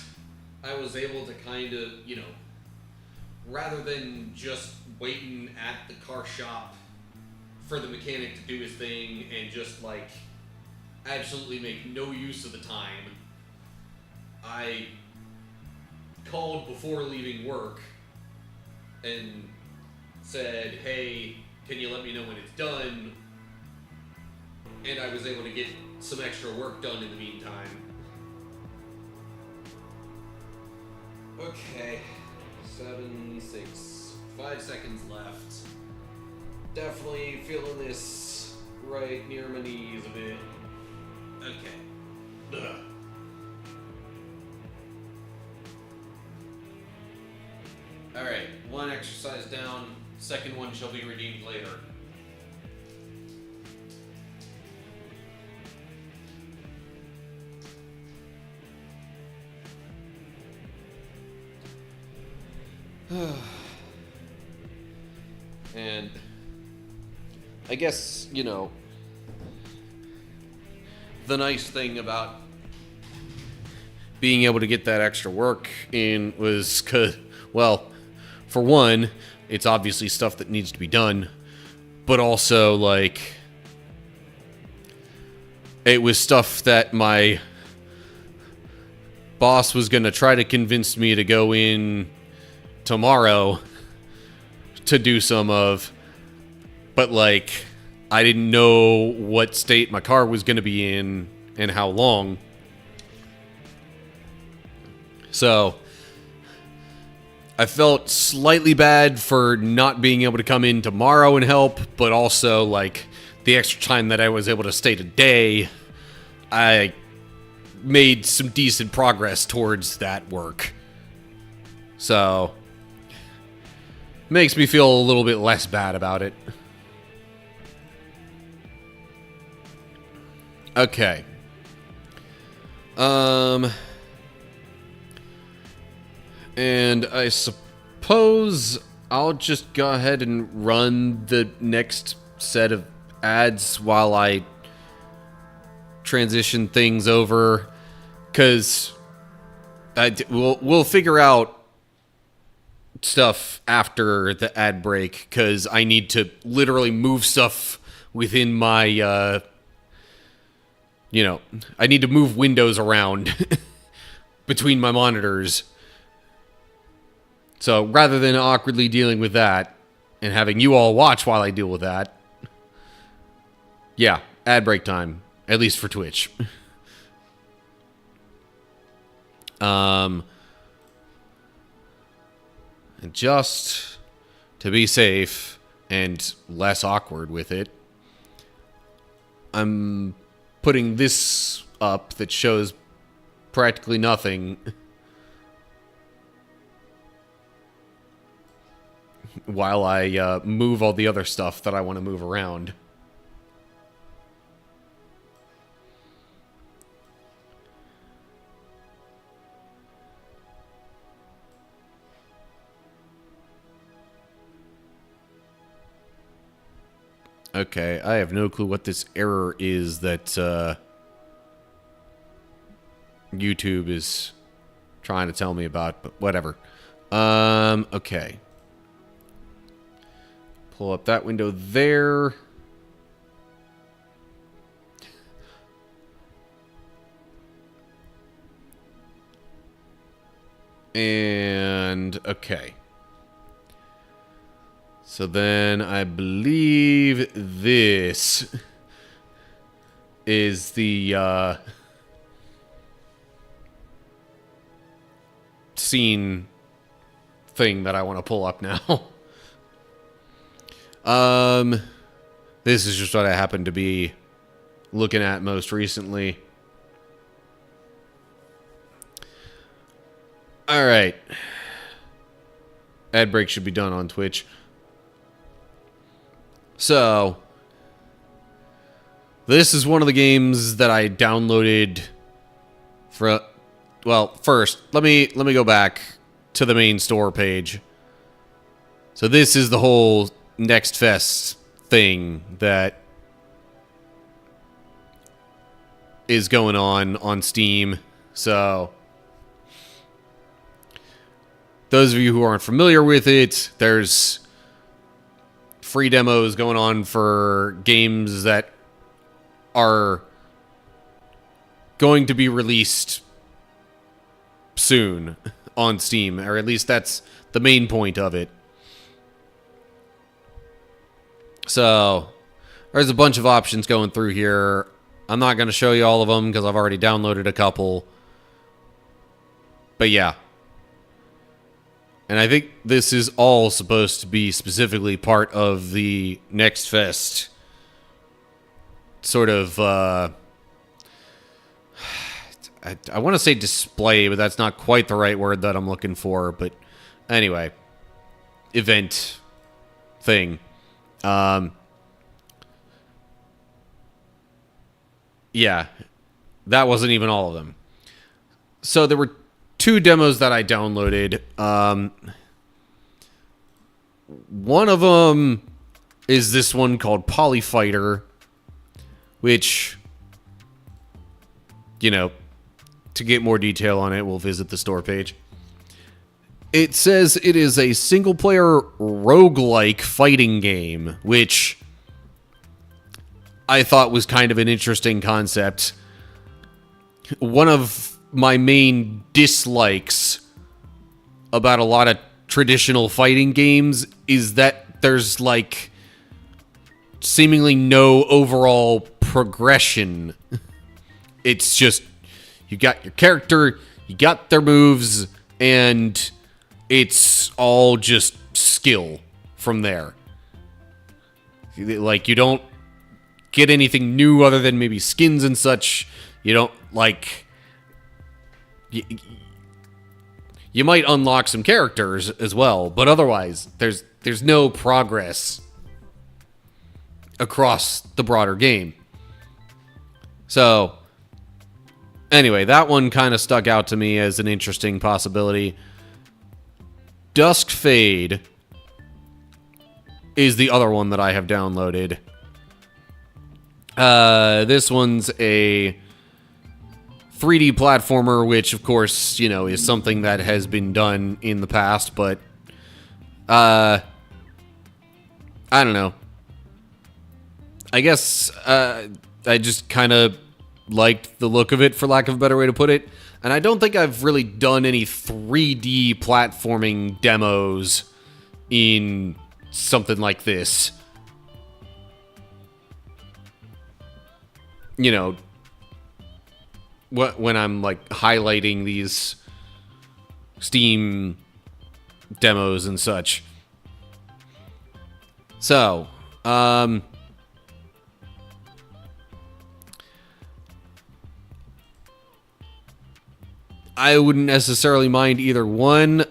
I was able to kind of, you know, rather than just waiting at the car shop for the mechanic to do his thing and just, like, absolutely make no use of the time, I called before leaving work and said, hey, can you let me know when it's done? And I was able to get some extra work done in the meantime. Okay, 7, 6, 5 seconds left. Definitely feeling this right near my knees a bit. Okay. Ugh. Alright, 1 exercise down, second one shall be redeemed later. And I guess, you know, the nice thing about being able to get that extra work in was, well, for one, it's obviously stuff that needs to be done, but also, like, it was stuff that my boss was going to try to convince me to go in tomorrow to do some of, but like I didn't know what state my car was going to be in and how long. So I felt slightly bad for not being able to come in tomorrow and help, but also like the extra time that I was able to stay today, I made some decent progress towards that work. So makes me feel a little bit less bad about it. Okay. And I suppose I'll just go ahead and run the next set of ads while I transition things over, because we'll figure out stuff after the ad break, because I need to literally move stuff within my, I need to move windows around between my monitors. So rather than awkwardly dealing with that and having you all watch while I deal with that, yeah, ad break time, at least for Twitch. And just to be safe and less awkward with it, I'm putting this up that shows practically nothing while I move all the other stuff that I want to move around. Okay, I have no clue what this error is that YouTube is trying to tell me about, but whatever. Okay. Pull up that window there. And, okay. So then I believe this is the scene thing that I want to pull up now. This is just what I happen to be looking at most recently. All right. Ad break should be done on Twitch. So, this is one of the games that I downloaded for, well, first, let me go back to the main store page. So this is the whole Next Fest thing that is going on Steam. So, those of you who aren't familiar with it, there's free demos going on for games that are going to be released soon on Steam, or at least that's the main point of it. So, there's a bunch of options going through here. I'm not going to show you all of them because I've already downloaded a couple. But yeah. And I think this is all supposed to be specifically part of the Next Fest sort of, I want to say display, but that's not quite the right word that I'm looking for. But anyway, event thing. Yeah, that wasn't even all of them. So there were two demos that I downloaded. One of them is this one called Polyfighter, which, you know, to get more detail on it, we'll visit the store page. It says it is a single-player roguelike fighting game, which I thought was kind of an interesting concept. One of my main dislikes about a lot of traditional fighting games is that there's like seemingly no overall progression. It's just, you got your character, you got their moves, and it's all just skill from there. Like, you don't get anything new other than maybe skins and such. You don't, like... You might unlock some characters as well, but otherwise, there's no progress across the broader game. So, anyway, that one kind of stuck out to me as an interesting possibility. Dusk Fade is the other one that I have downloaded. This one's a 3D platformer, which, of course, you know, is something that has been done in the past, but, I don't know. I guess, I just kind of liked the look of it, for lack of a better way to put it, and I don't think I've really done any 3D platforming demos in something like this. You know, when I'm, like, highlighting these Steam demos and such. So, I wouldn't necessarily mind either one.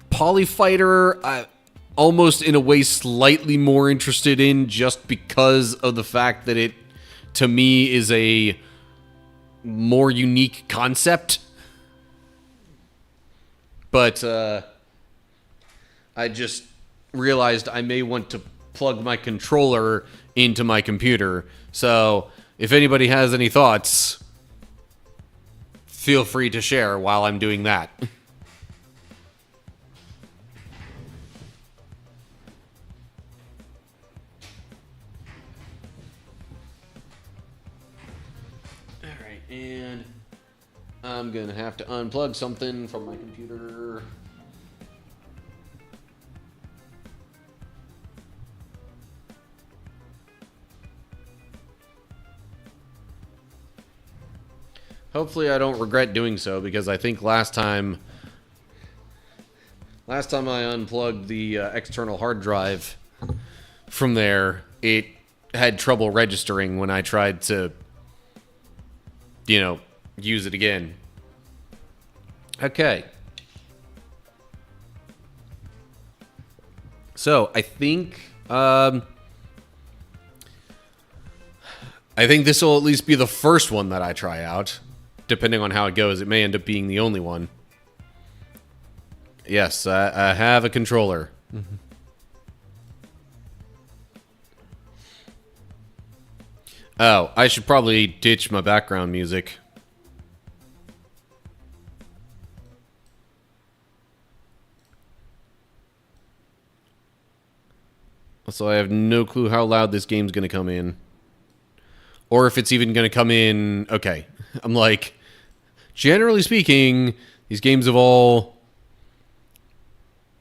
Polyfighter, almost in a way slightly more interested in, just because of the fact that it, to me, is a more unique concept. But I just realized I may want to plug my controller into my computer. So if anybody has any thoughts, feel free to share while I'm doing that. Alright, and I'm gonna have to unplug something from my computer. Hopefully I don't regret doing so, because I think last time I unplugged the external hard drive from there, it had trouble registering when I tried to, you know, use it again. Okay. So, I think this will at least be the first one that I try out. Depending on how it goes, it may end up being the only one. Yes, I have a controller. Mm-hmm. Oh, I should probably ditch my background music. So I have no clue how loud this game's going to come in. Or if it's even going to come in... Okay. I'm like... Generally speaking, these games have all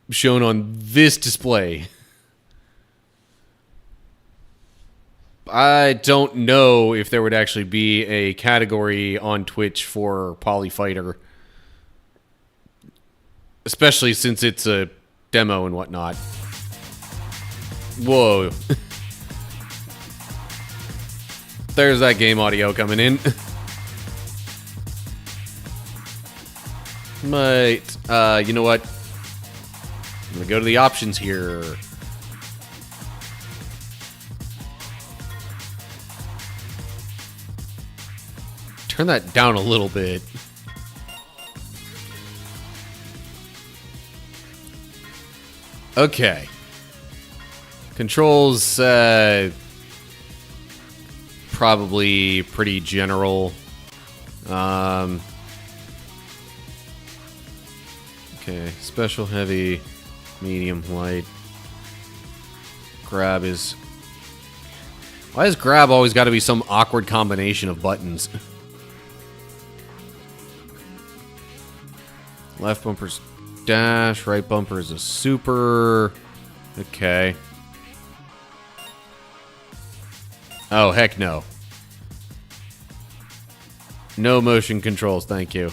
shown on this display. I don't know if there would actually be a category on Twitch for Polyfighter. Especially since it's a demo and whatnot. Whoa. There's that game audio coming in. But, you know what? I'm gonna go to the options here. Turn that down a little bit. Okay. Controls, probably pretty general. Okay, special, heavy, medium, light. Grab is... Why has grab always got to be some awkward combination of buttons? Left bumper's dash. Right bumper is a super. Okay. Oh, heck no. No motion controls, thank you.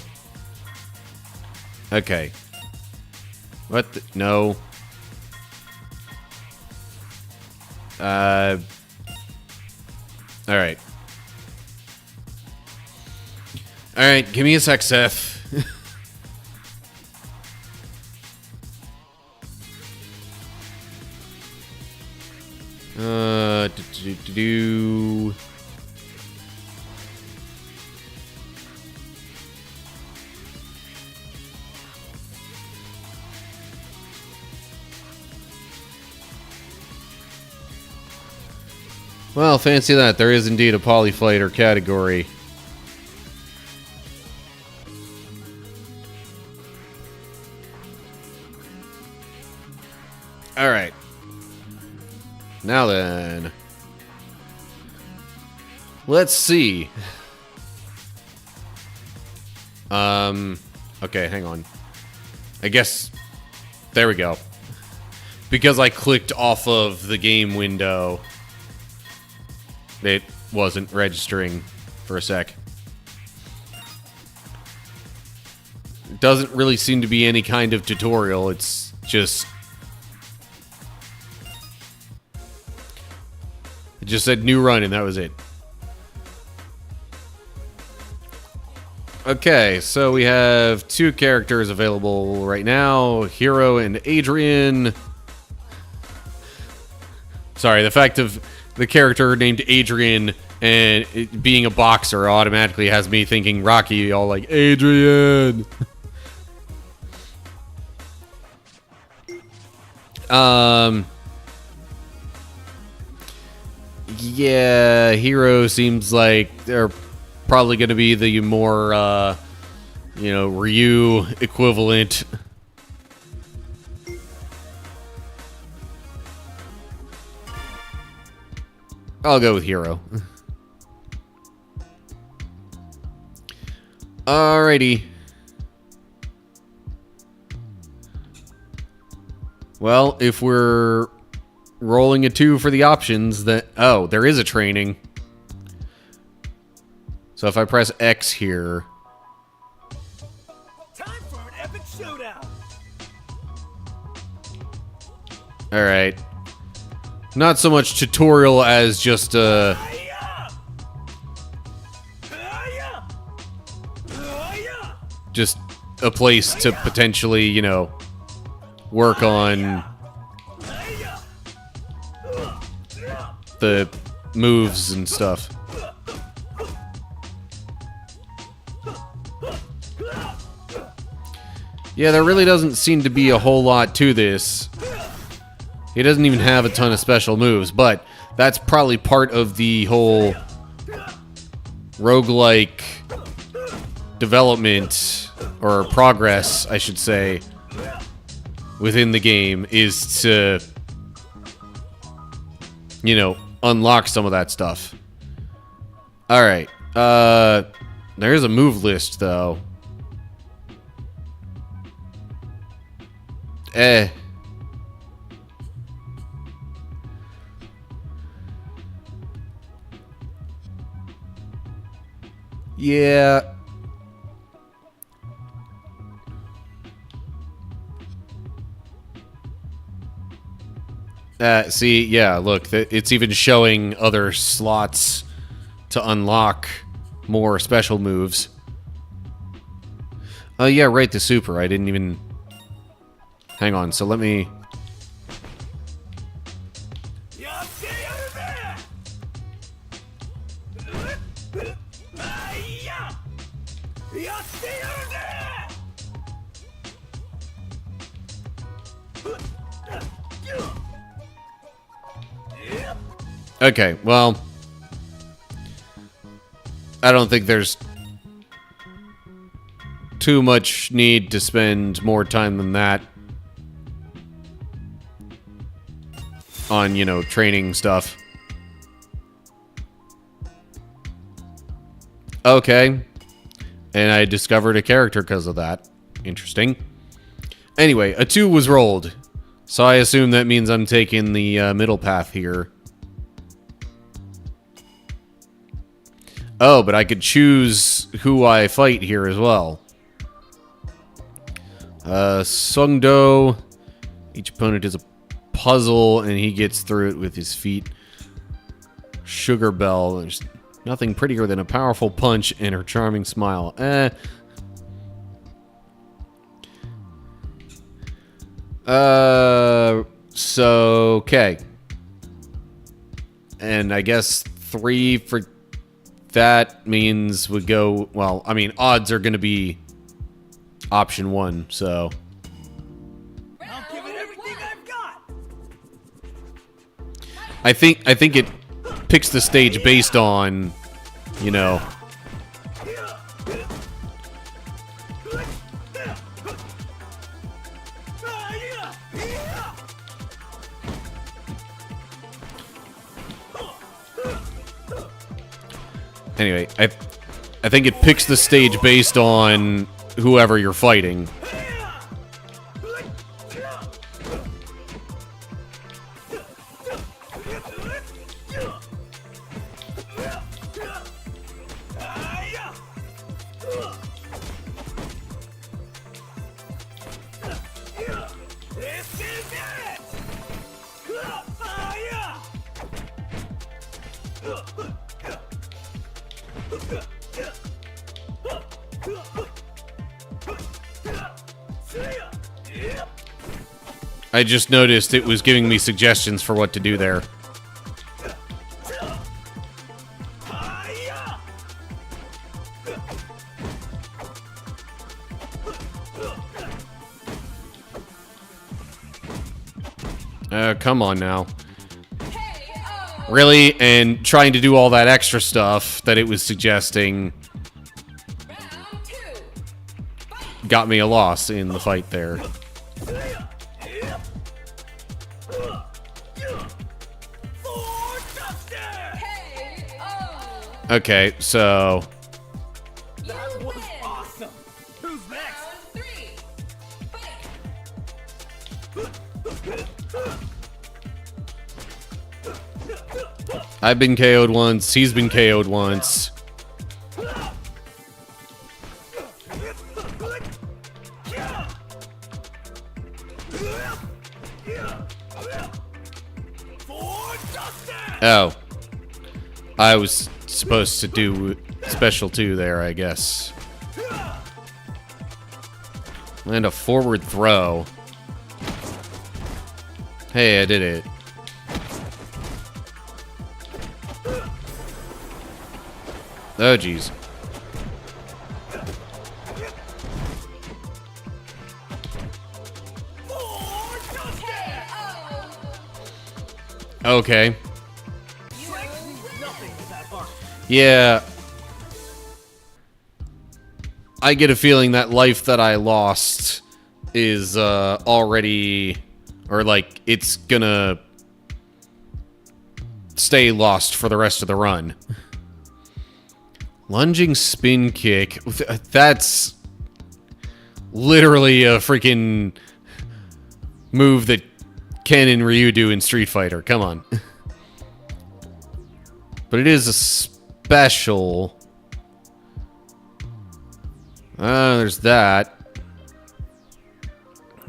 Okay. What the? No. Alright. Alright, give me a sec, Seth. Do. Well, fancy that. There is indeed a polyfighter category. Alright. Now then. Let's see. Okay, hang on. I guess... There we go. Because I clicked off of the game window, it wasn't registering for a sec. It doesn't really seem to be any kind of tutorial. It's just... It just said new run and that was it. Okay, so we have two characters available right now, Hero and Adrian. Sorry, the fact of the character named Adrian and it being a boxer automatically has me thinking Rocky, all like, Adrian! Yeah, Hero seems like they're probably going to be the more, you know, Ryu equivalent. I'll go with Hero. Alrighty. Well, if we're rolling a 2 for the options, that... Oh, there is a training. So if I press X here... Time for an epic showdown. Alright. Not so much tutorial as just, just a place to potentially, you know, work on the moves and stuff. Yeah, there really doesn't seem to be a whole lot to this. He doesn't even have a ton of special moves, but that's probably part of the whole roguelike development, or progress, I should say, within the game, is to, you know, unlock some of that stuff. Alright, there's a move list, though. Yeah. See, yeah, look, it's even showing other slots to unlock more special moves. Oh, yeah, right, the super. I didn't even... Hang on, so let me... Okay, well, I don't think there's too much need to spend more time than that on, you know, training stuff. Okay, and I discovered a character because of that. Interesting. Anyway, a 2 was rolled. So I assume that means I'm taking the middle path here. Oh, but I could choose who I fight here as well. Sungdo. Each opponent is a puzzle, and he gets through it with his feet. Sugar Bell. There's nothing prettier than a powerful punch and her charming smile. So, okay. And I guess 3 for that means would go, well, I mean, odds are going to be option 1, so. I'll give it everything I've got. I think it picks the stage based on, you know. Anyway, I think it picks the stage based on whoever you're fighting. I just noticed it was giving me suggestions for what to do there. Come on now. Really? And trying to do all that extra stuff that it was suggesting got me a loss in the fight there. Okay, so That was awesome. Who's next? I've been KO'd once, he's been KO'd once. Oh. I was supposed to do special 2 there, I guess. And a forward throw. Hey, I did it. Oh, jeez. Okay. Yeah. I get a feeling that life that I lost is already, or like it's gonna stay lost for the rest of the run. Lunging spin kick. That's literally a freaking move that Ken and Ryu do in Street Fighter. Come on. But it is a special. There's that.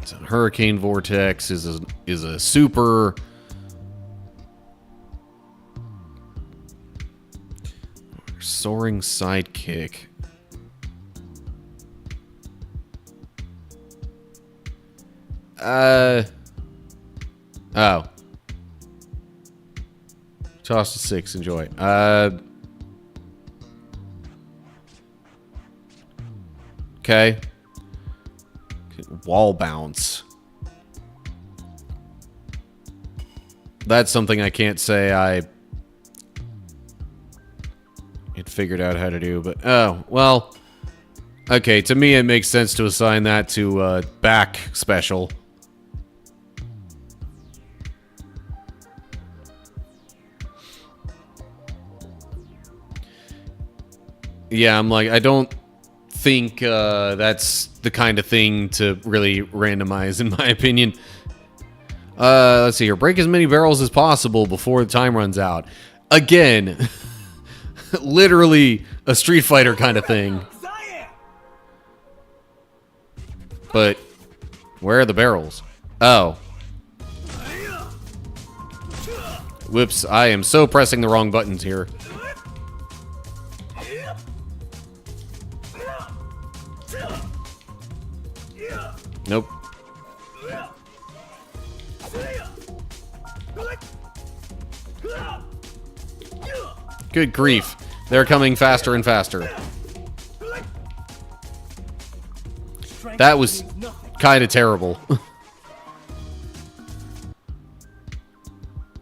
So Hurricane Vortex is a super. Soaring sidekick. Oh. Toss to 6, enjoy. Okay. Wall bounce. That's something I can't say I had figured out how to do, but oh, well. Okay, to me it makes sense to assign that to back special. Yeah, I'm like, I don't think that's the kind of thing to really randomize, in my opinion. Let's see here. Break as many barrels as possible before the time runs out. Again, literally a Street Fighter kind of thing. Zion! But where are the barrels? Oh. Whoops, I am so pressing the wrong buttons here. Nope. Good grief. They're coming faster and faster. That was kind of terrible.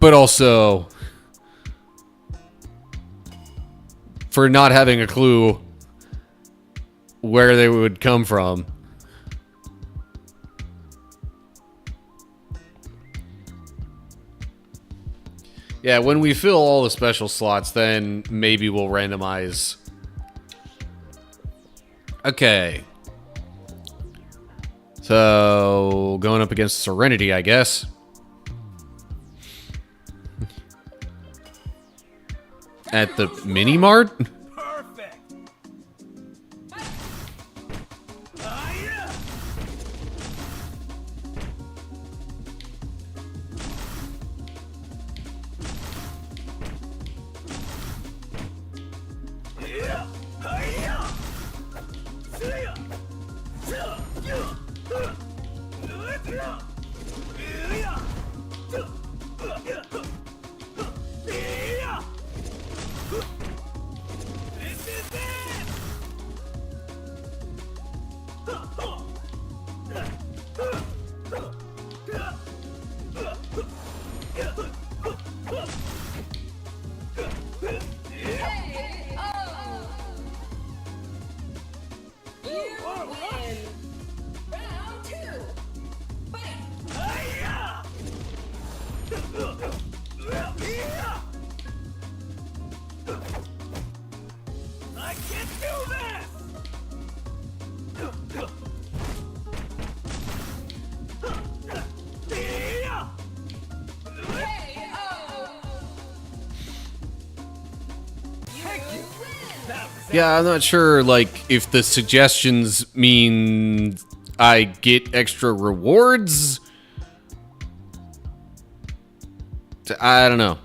But also, for not having a clue where they would come from. Yeah, when we fill all the special slots, then maybe we'll randomize. Okay. So, going up against Serenity, I guess. At the mini-mart? Perfect! This is it! I can do this! Yeah, I'm not sure, like, if the suggestions mean I get extra rewards. I don't know.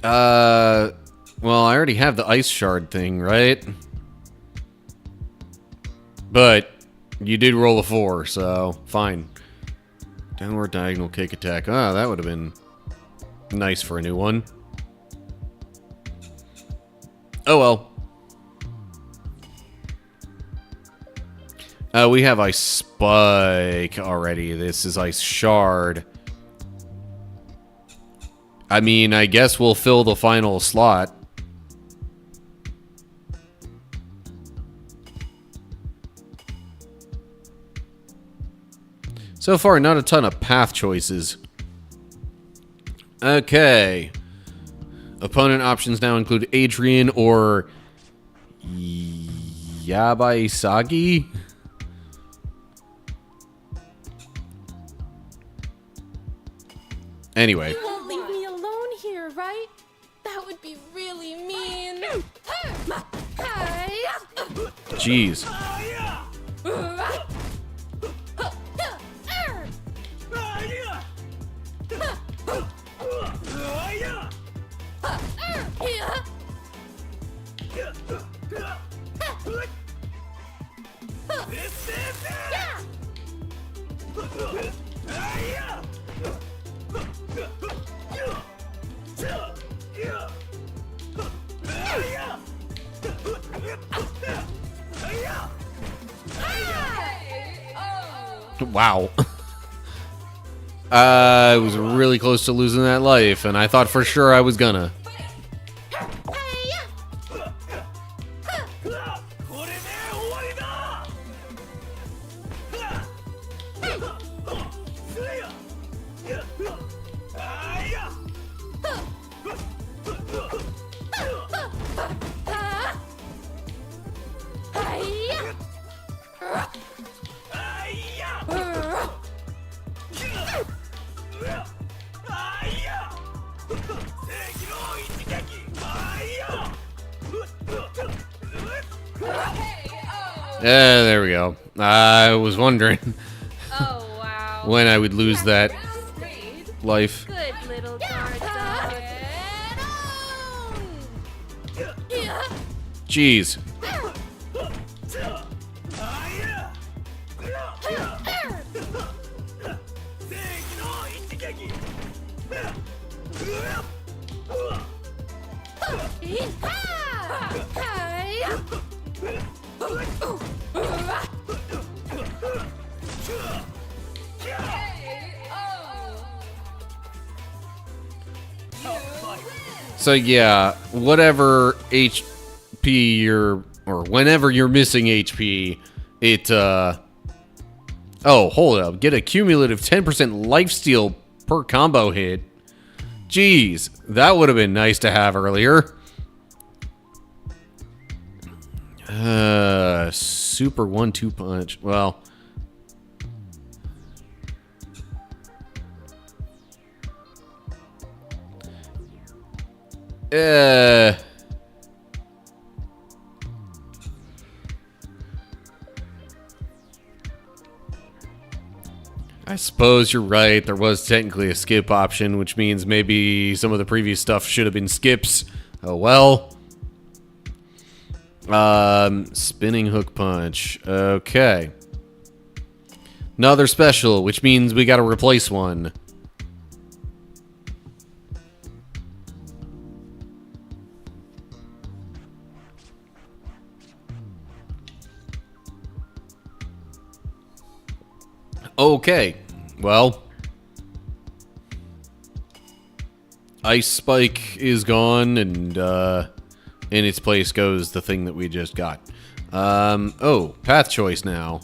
Well, I already have the ice shard thing, right? But you did roll a 4, so fine. Downward diagonal kick attack. Ah, that would have been nice for a new one. Oh well. We have Ice Spike already. This is Ice Shard. I mean, I guess we'll fill the final slot. So far, not a ton of path choices. Okay. Opponent options now include Adrian or Yabaisagi. Anyway. You won't leave me alone here, right? That would be really mean. Jeez. This is it! Wow. I was really close to losing that life, and I thought for sure I was gonna. There we go. I was wondering Oh, wow. when I would lose that Great. life. Good little guard dog. Yeah. Jeez. So yeah, whatever HP you're, or whenever you're missing HP, it, oh, hold up. Get a cumulative 10% lifesteal per combo hit. Jeez, that would have been nice to have earlier. Super 1-2 punch. Well. I suppose you're right. There was technically a skip option, which means maybe some of the previous stuff should have been skips. Oh well. Spinning hook punch. Okay. Another special, which means we gotta replace one. Okay, well, Ice Spike is gone, and in its place goes the thing that we just got. Oh, path choice now.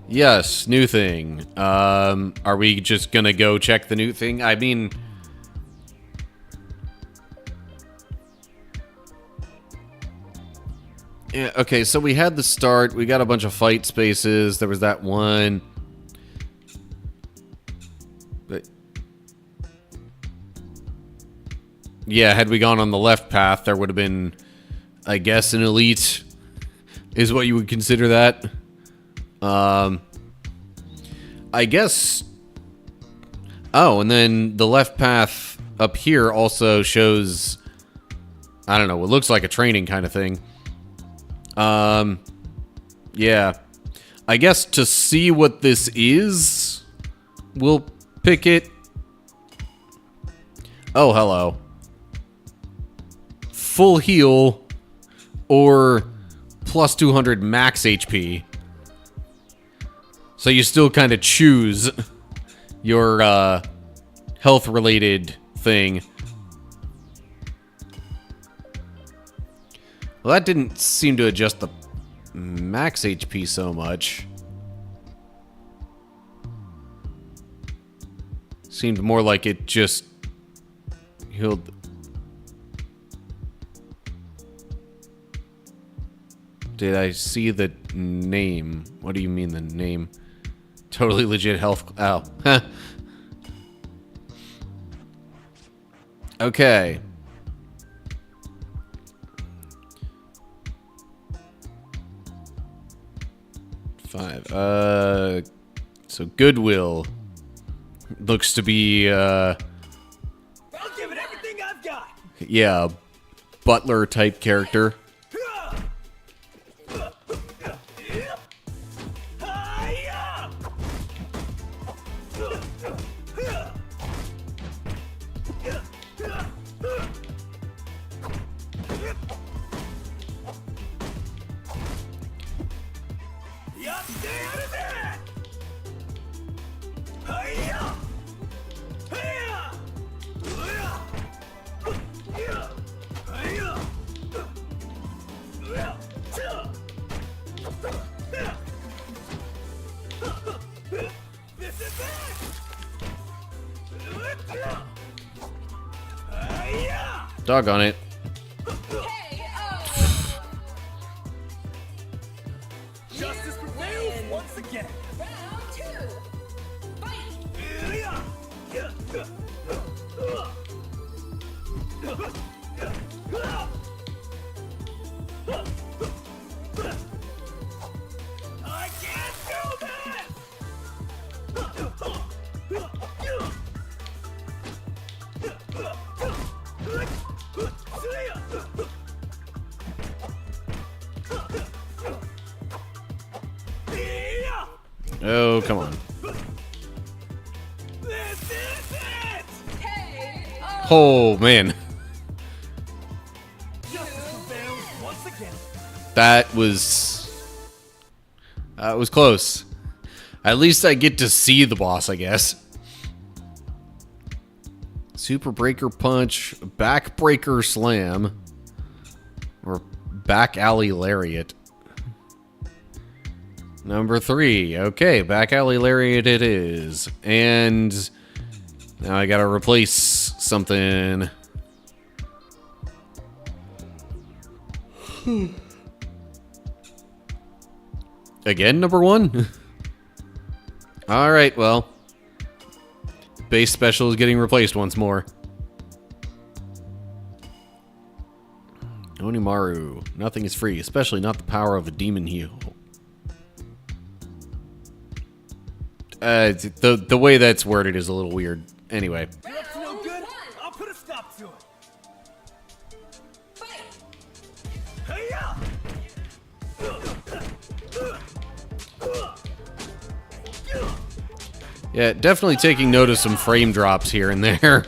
Yes, new thing. Are we just gonna go check the new thing? I mean... Yeah, okay, so we had the start. We got a bunch of fight spaces. There was that one. But yeah, had we gone on the left path, there would have been, I guess, an elite is what you would consider that. I guess. Oh, and then the left path up here also shows, I don't know, what looks like a training kind of thing. Yeah. I guess to see what this is, we'll pick it. Oh, hello. Full heal or plus 200 max HP. So you still kind of choose your, health-related thing. Well, that didn't seem to adjust the max HP so much. Seemed more like it just healed. Did I see the name? What do you mean the name? Totally legit health. Oh. Okay. Five. So Goodwill looks to be, I'll give it everything I've got. yeah, butler type character. Doggone it. Justice prevails once again. Round two. Fight. Oh, come on. This is it! Oh, man. Justice prevails once again. That was close. At least I get to see the boss, I guess. Super Breaker Punch, Back Breaker Slam, or Back Alley Lariat. Number 3. Okay, Back Alley Lariat it is. And now I gotta replace something. Again, number 1? Alright, well. Base special is getting replaced once more. Onimaru. Nothing is free, especially not the power of a demon heal. The way that's worded is a little weird. Anyway. You're up to no good? I'll put a stop to it. Hey-ya! Yeah, definitely taking note of some frame drops here and there.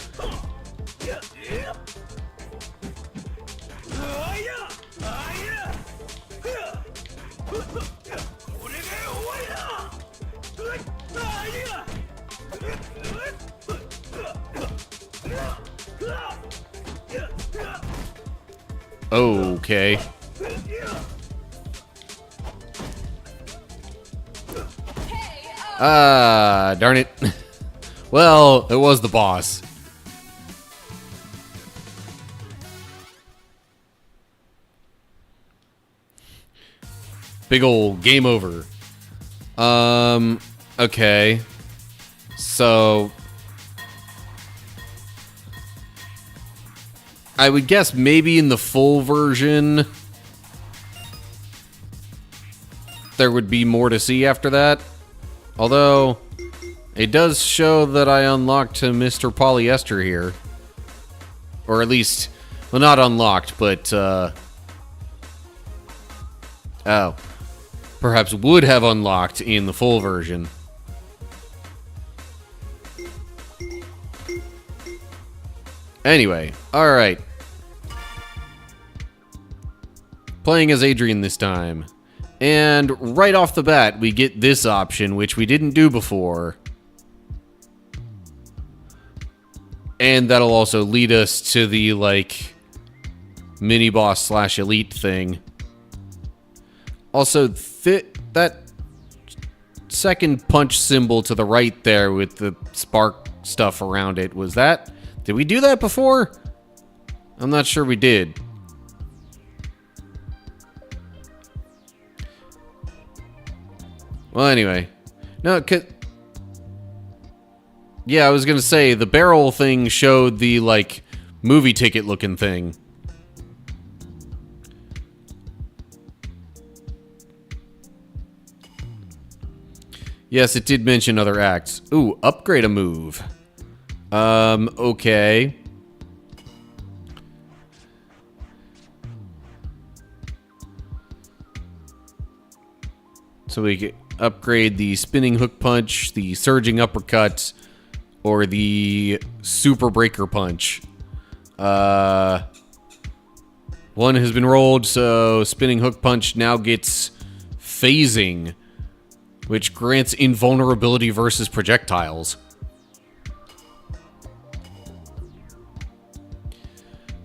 Okay. Ah, darn it. Well, it was the boss. Big ol' game over. Okay. So I would guess maybe in the full version there would be more to see after that. Although it does show that I unlocked Mr. Polyester here. Or at least, well, not unlocked, but oh, perhaps would have unlocked in the full version. Anyway, alright. Playing as Adrian this time. And right off the bat, we get this option, which we didn't do before. And that'll also lead us to the, like, mini-boss slash elite thing. Also, that second punch symbol to the right there with the spark stuff around it, was that... Did we do that before? I'm not sure we did. Well, anyway. No, yeah, I was gonna say, the barrel thing showed the, like, movie ticket looking thing. Yes, it did mention other acts. Ooh, upgrade a move. Okay. So we can upgrade the spinning hook punch, the surging uppercut, or the super breaker punch. One has been rolled, so spinning hook punch now gets phasing, which grants invulnerability versus projectiles.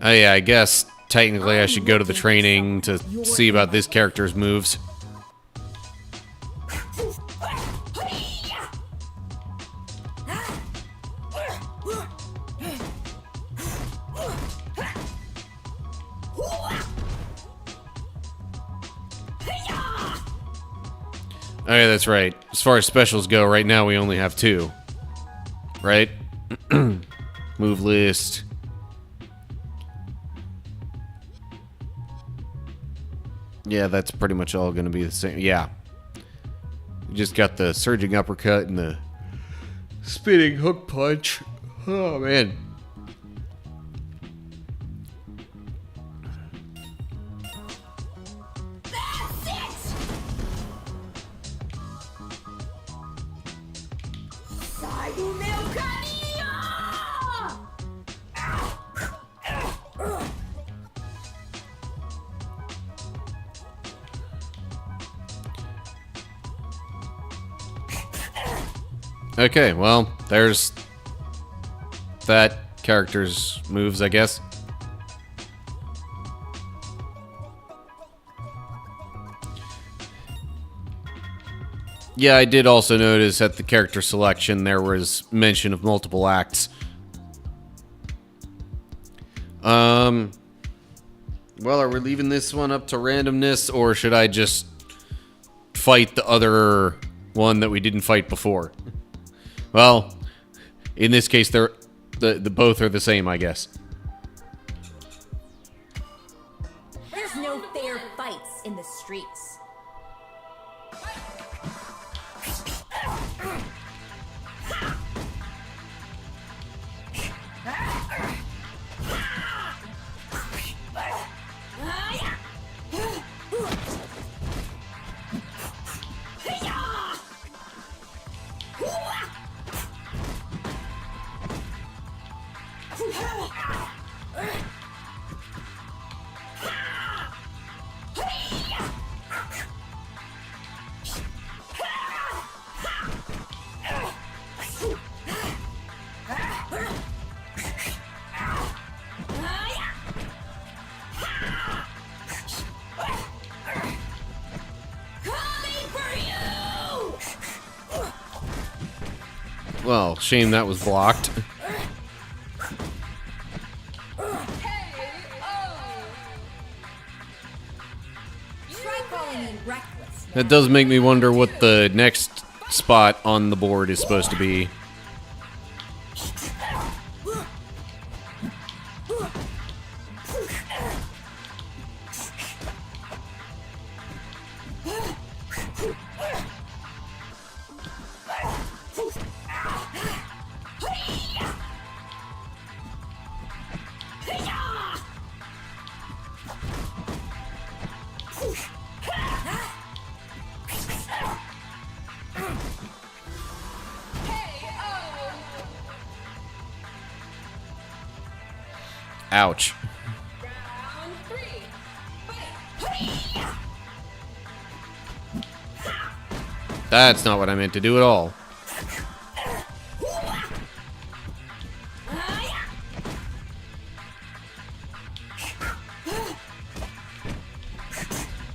Oh yeah, I guess technically I should go to the training to see about this character's moves. Oh yeah, that's right. As far as specials go, right now we only have 2. Right? Move list. Yeah, that's pretty much all going to be the same. Yeah. We just got the surging uppercut and the spinning hook punch. Oh, man. Okay, well, there's that character's moves, I guess. Yeah, I did also notice at the character selection there was mention of multiple acts. Well, are we leaving this one up to randomness, or should I just fight the other one that we didn't fight before? Well, in this case, they're the both are the same, I guess. There's no fair fights in the streets. Well, shame that was blocked. Try calling in reckless. That does make me wonder what the next spot on the board is supposed to be. Ouch. Round 3. That's not what I meant to do at all.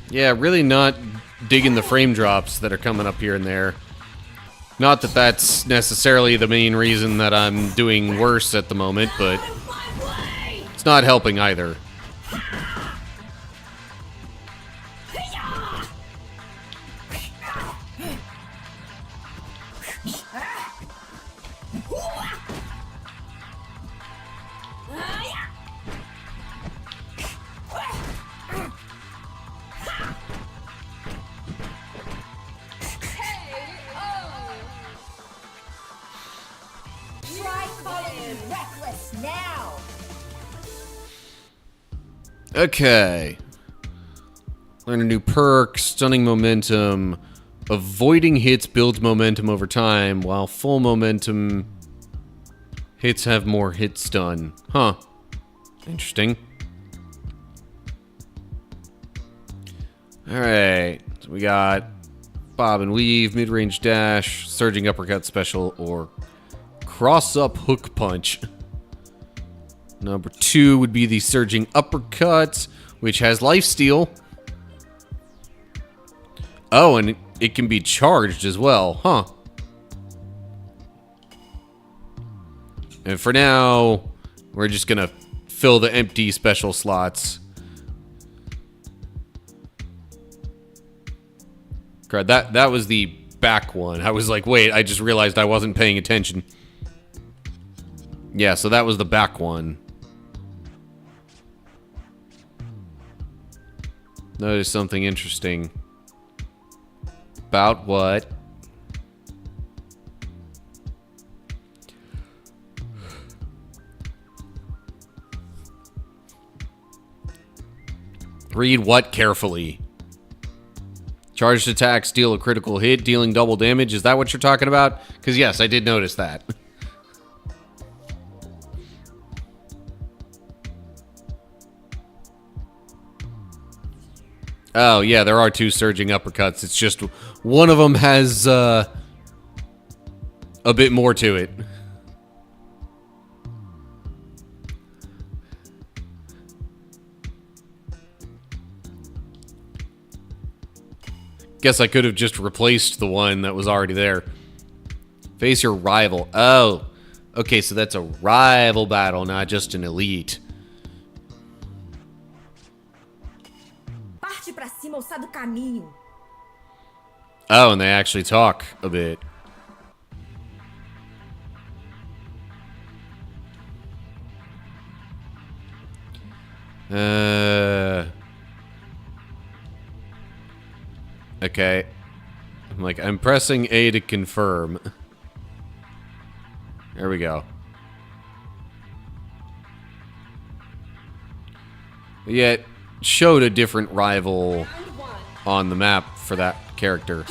Yeah, really not digging the frame drops that are coming up here and there. Not that that's necessarily the main reason that I'm doing worse at the moment, but it's not helping either. Try calling in reckless now. Okay. Learn a new perk, stunning momentum. Avoiding hits builds momentum over time, while full momentum hits have more hit stun. Huh. Interesting. Alright. So we got bob and weave, mid-range dash, surging uppercut special, or cross-up hook punch. Number 2 would be the surging uppercut, which has lifesteal. Oh, and it can be charged as well, huh? And for now, we're just gonna fill the empty special slots. God, that was the back one. I was like, wait, I just realized I wasn't paying attention. Yeah, so that was the back one. Notice something interesting. About what? Read what carefully? Charged attacks deal a critical hit, dealing double damage. Is that what you're talking about? Because yes, I did notice that. Oh, yeah, there are 2 surging uppercuts. It's just one of them has a bit more to it. Guess I could have just replaced the one that was already there. Face your rival. Oh. Okay, so that's a rival battle, not just an elite. Parte pra cima ou sai do caminho. Oh, and they actually talk a bit. Okay. I'm pressing A to confirm. There we go. Yet, showed a different rival on the map for that character.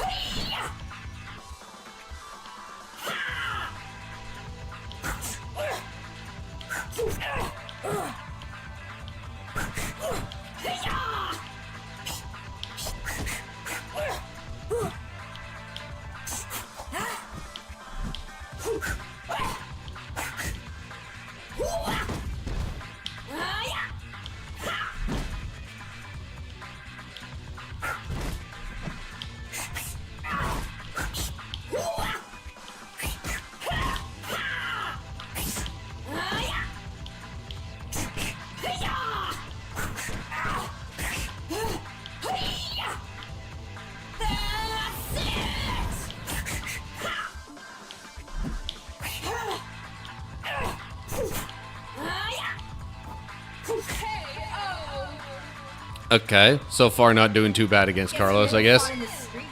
Okay, so far not doing too bad against Carlos, I guess. In the streets.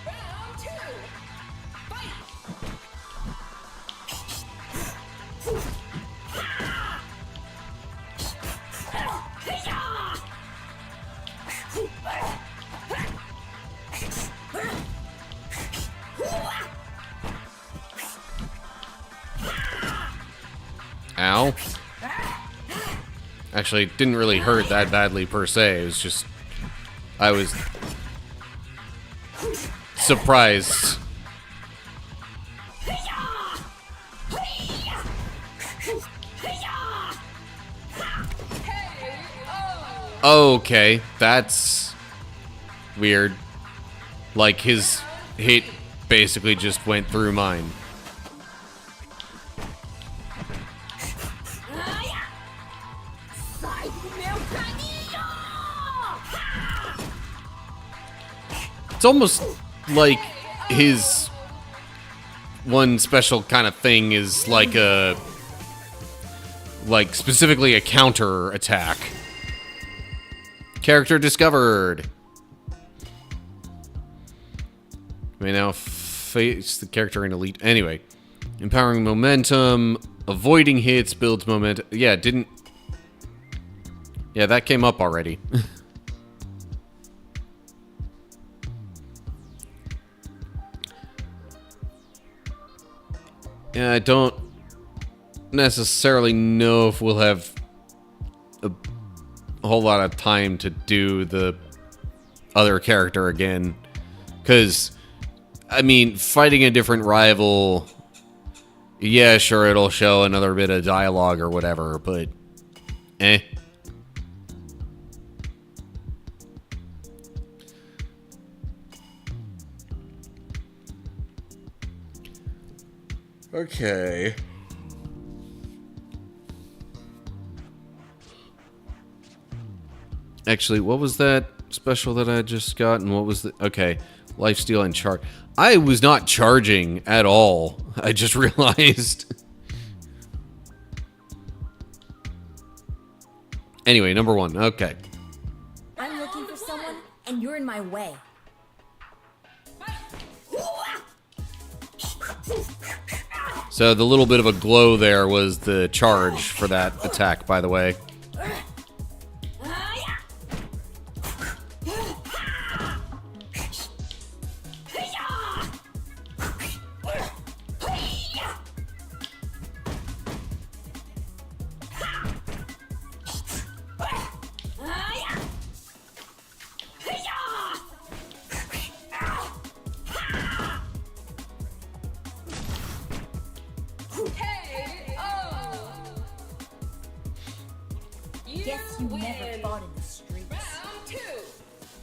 Round two. Fight. Ow. Actually, it didn't really hurt that badly per se. It was just... I was... surprised. Okay, that's... weird. Like, his hit basically just went through mine. It's almost like his one special kind of thing is like a... like, specifically a counter attack. Character discovered. May now face the character in elite. Anyway. Empowering momentum. Avoiding hits builds momentum. Yeah, it didn't... yeah, that came up already. Yeah, I don't necessarily know if we'll have a whole lot of time to do the other character again. Because, I mean, fighting a different rival, yeah, sure, it'll show another bit of dialogue or whatever, but eh. Okay. Actually, what was that special that I just got? And what was the... okay. Lifesteal and charge. I was not charging at all. I just realized. Anyway, number one. Okay. I'm looking for someone, and you're in my way. So the little bit of a glow there was the charge for that attack, by the way. Guess you never fought in the streets.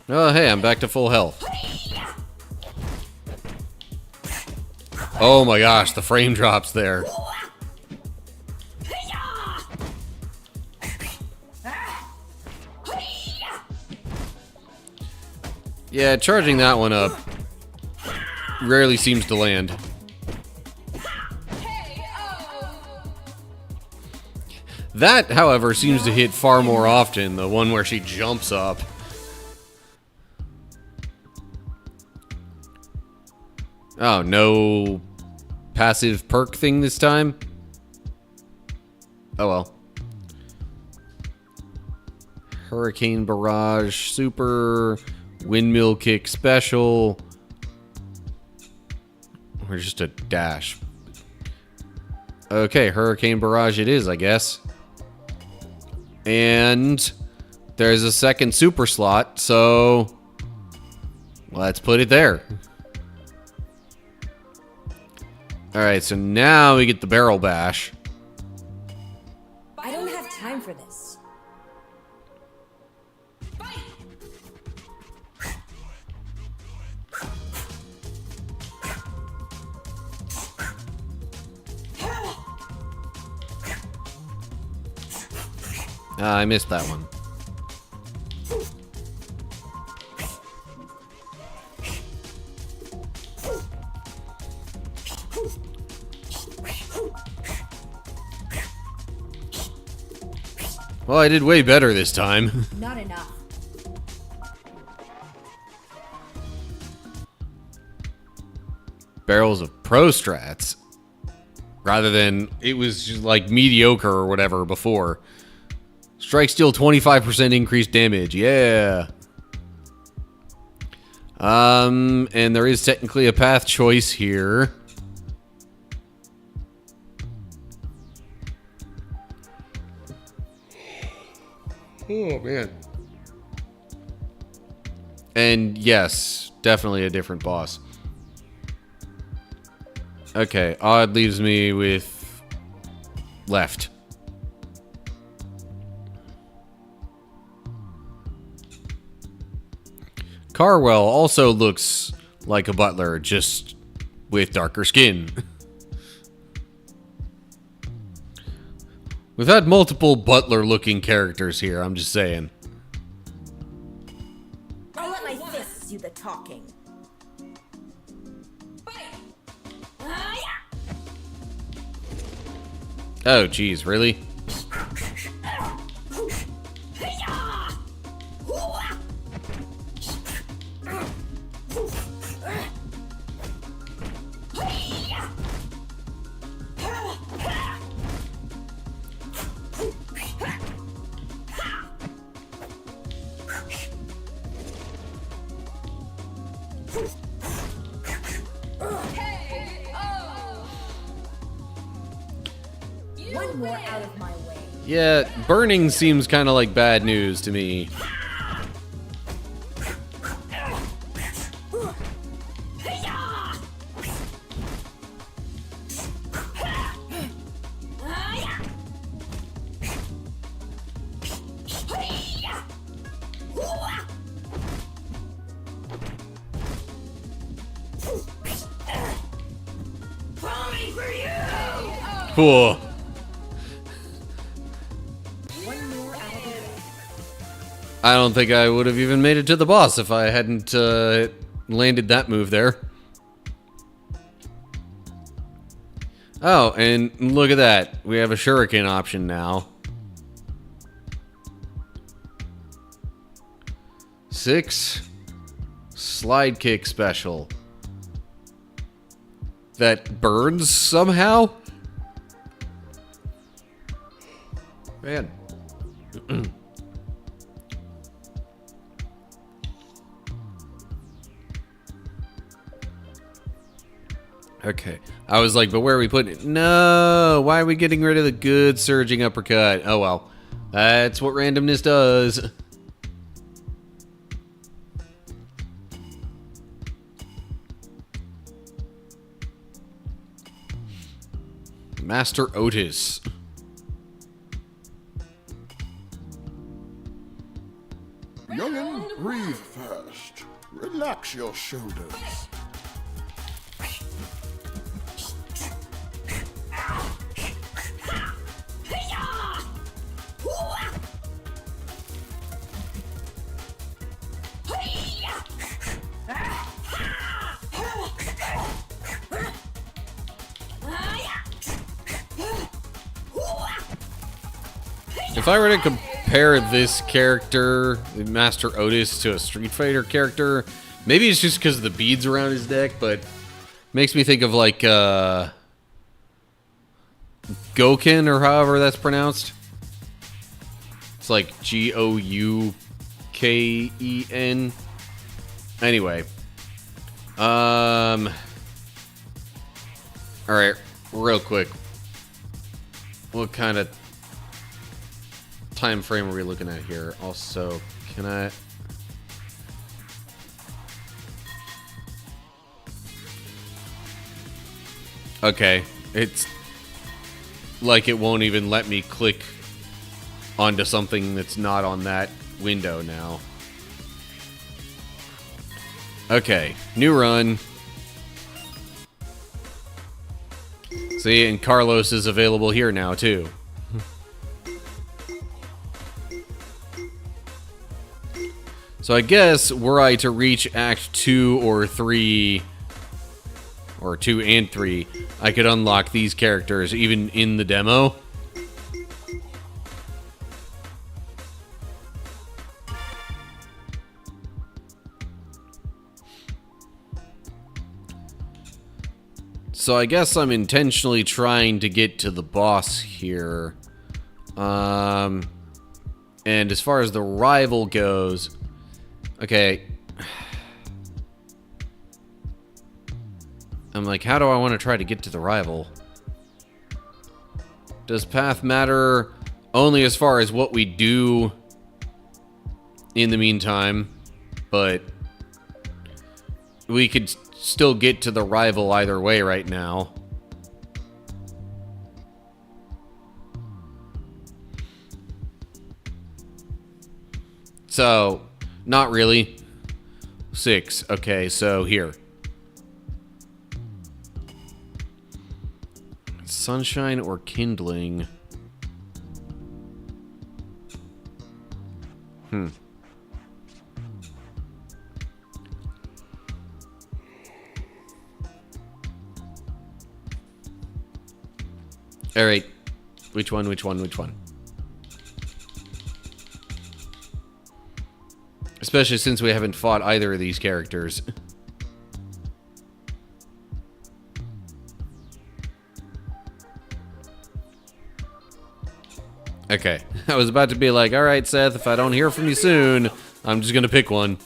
Oh, hey, I'm back to full health. Oh my gosh, the frame drops there. Yeah, charging that one up rarely seems to land. That, however, seems to hit far more often, the one where she jumps up. Oh, no passive perk thing this time? Oh well. Hurricane Barrage Super, Windmill Kick Special, or just a dash. Okay, Hurricane Barrage it is, I guess. And there's a second super slot, so let's put it there. Alright, so now we get the Barrel Bash. I don't have time for this. I missed that one. Well, I did way better this time. Not enough. Barrels of pro strats. Rather than it was just like mediocre or whatever before. Strike Steel 25% increased damage. Yeah. And there is technically a path choice here. Oh, man. And yes, definitely a different boss. Okay, odd leaves me with left. Carwell also looks like a butler, just with darker skin. We've had multiple butler-looking characters here, I'm just saying. I'll let my fists do the talking. Oh, geez, really? One more out of my way. Yeah, burning seems kind of like bad news to me. Cool. One more out of the way. I don't think I would have even made it to the boss if I hadn't landed that move there. Oh, and look at that. We have a shuriken option now. 6 slide kick special. That burns somehow? Man. Okay. I was like, but where are we putting it? No! Why are we getting rid of the good surging uppercut? Oh well. That's what randomness does. Master Otis. Youngin, breathe first. Relax your shoulders. If I were to compare this character, Master Otis, to a Street Fighter character, maybe it's just because of the beads around his neck, but makes me think of like Gouken, or however that's pronounced. It's like Gouken. Anyway. Alright, real quick. What kind of time frame are we looking at here? Also, can I... Okay, it's like it won't even let me click onto something that's not on that window now. Okay, new run. See, and Carlos is available here now, too. So I guess, were I to reach Act 2 or 3, or 2 and 3, I could unlock these characters even in the demo. So I guess I'm intentionally trying to get to the boss here. And as far as the rival goes... Okay. I'm like, how do I want to try to get to the rival? Does path matter only as far as what we do in the meantime? But we could still get to the rival either way right now. So, not really. 6. Okay, so here. Sunshine or kindling? Alright. Which one? Especially since we haven't fought either of these characters. Okay. I was about to be like, alright, Seth, if I don't hear from you soon, I'm just gonna pick one.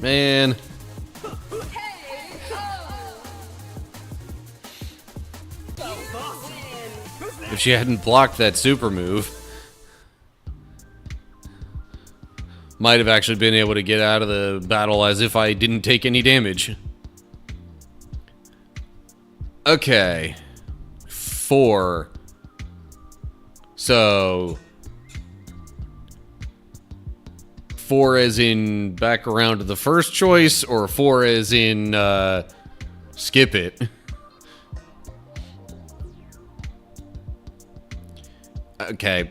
Man. If she hadn't blocked that super move, might have actually been able to get out of the battle as if I didn't take any damage. Okay. 4. So 4 as in back around to the first choice, or 4 as in skip it? Okay.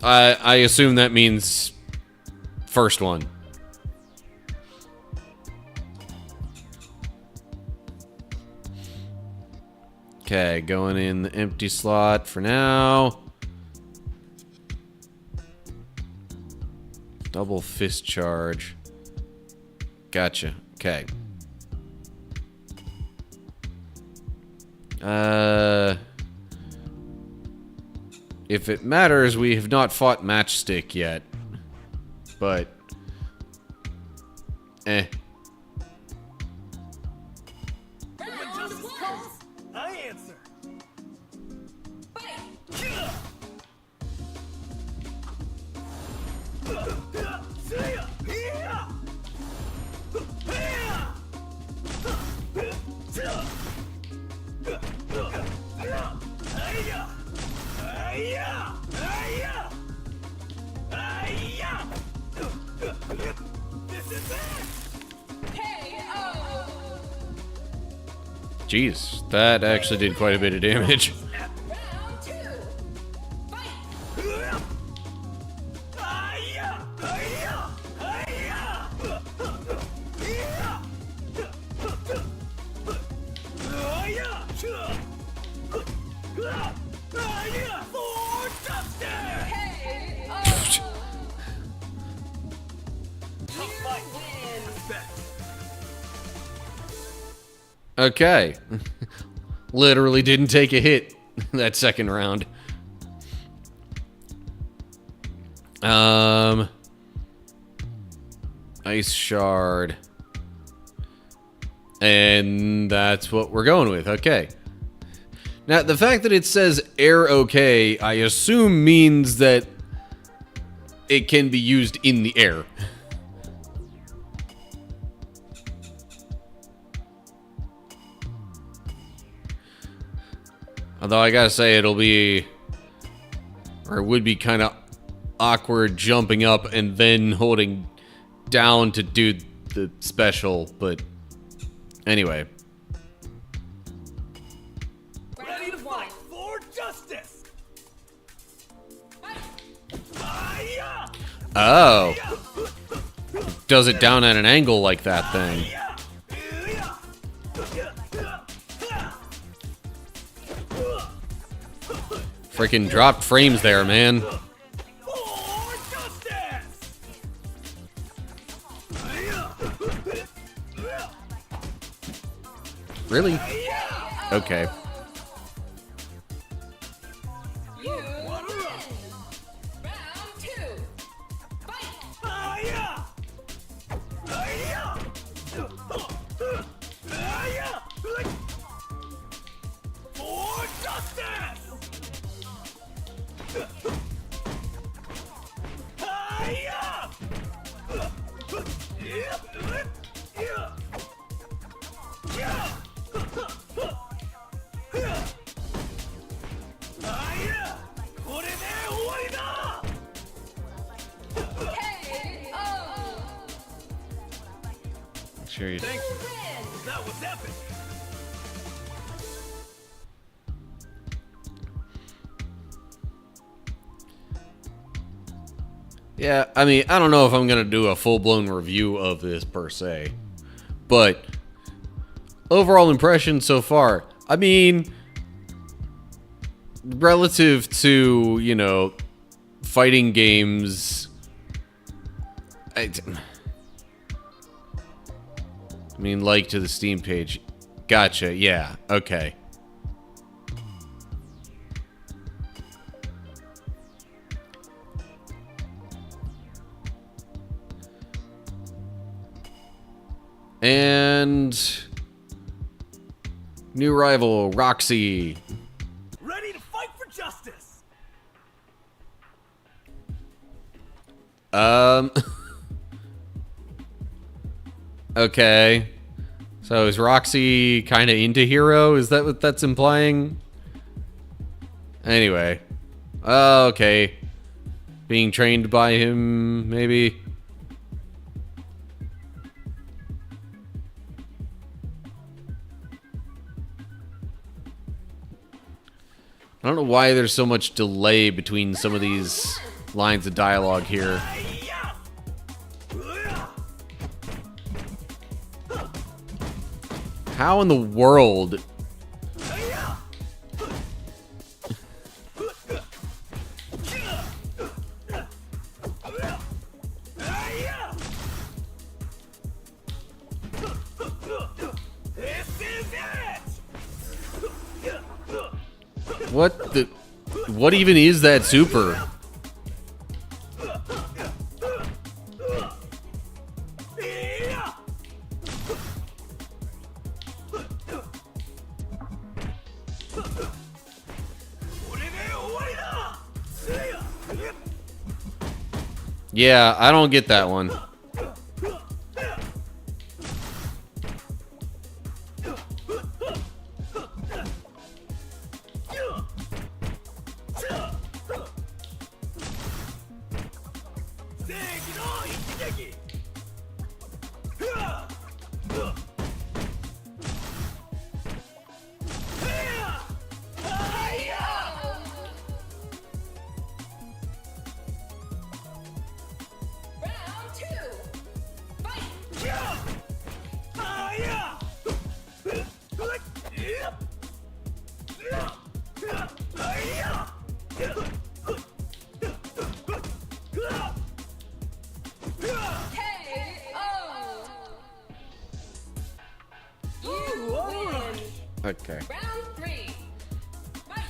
I assume that means first one. Okay, going in the empty slot for now. Double fist charge. Gotcha. Okay. If it matters, we have not fought Matchstick yet. But... eh. When justice calls, I answer. This is it! Jeez, that actually did quite a bit of damage. Round 2. Fight! For justice! Okay. Literally didn't take a hit that second round. Ice shard. And that's what we're going with. Okay. Now, the fact that it says air okay, I assume means that it can be used in the air. Although I gotta say, it'll be, or it would be kind of awkward jumping up and then holding down to do the special, but anyway. Ready to fight for justice! Oh. Does it down at an angle like that then? Freaking dropped frames there, man. For justice! Really? Okay. You win! Round 2. Fight! For justice! Sure you. Thank you. That was epic. Yeah, I mean, I don't know if I'm gonna do a full-blown review of this per se, but overall impression so far, I mean, relative to, you know, fighting games, I mean, like to the Steam page. Gotcha, yeah, okay. And new rival, Roxy. Ready to fight for justice. Okay. So is Roxy kind of into Hero? Is that what that's implying? Anyway. Okay. Being trained by him, maybe? I don't know why there's so much delay between some of these lines of dialogue here. How in the world? What the? What even is that super? Yeah, I don't get that one. Round two. Fight. KO. You win. Okay. Round three. Fight.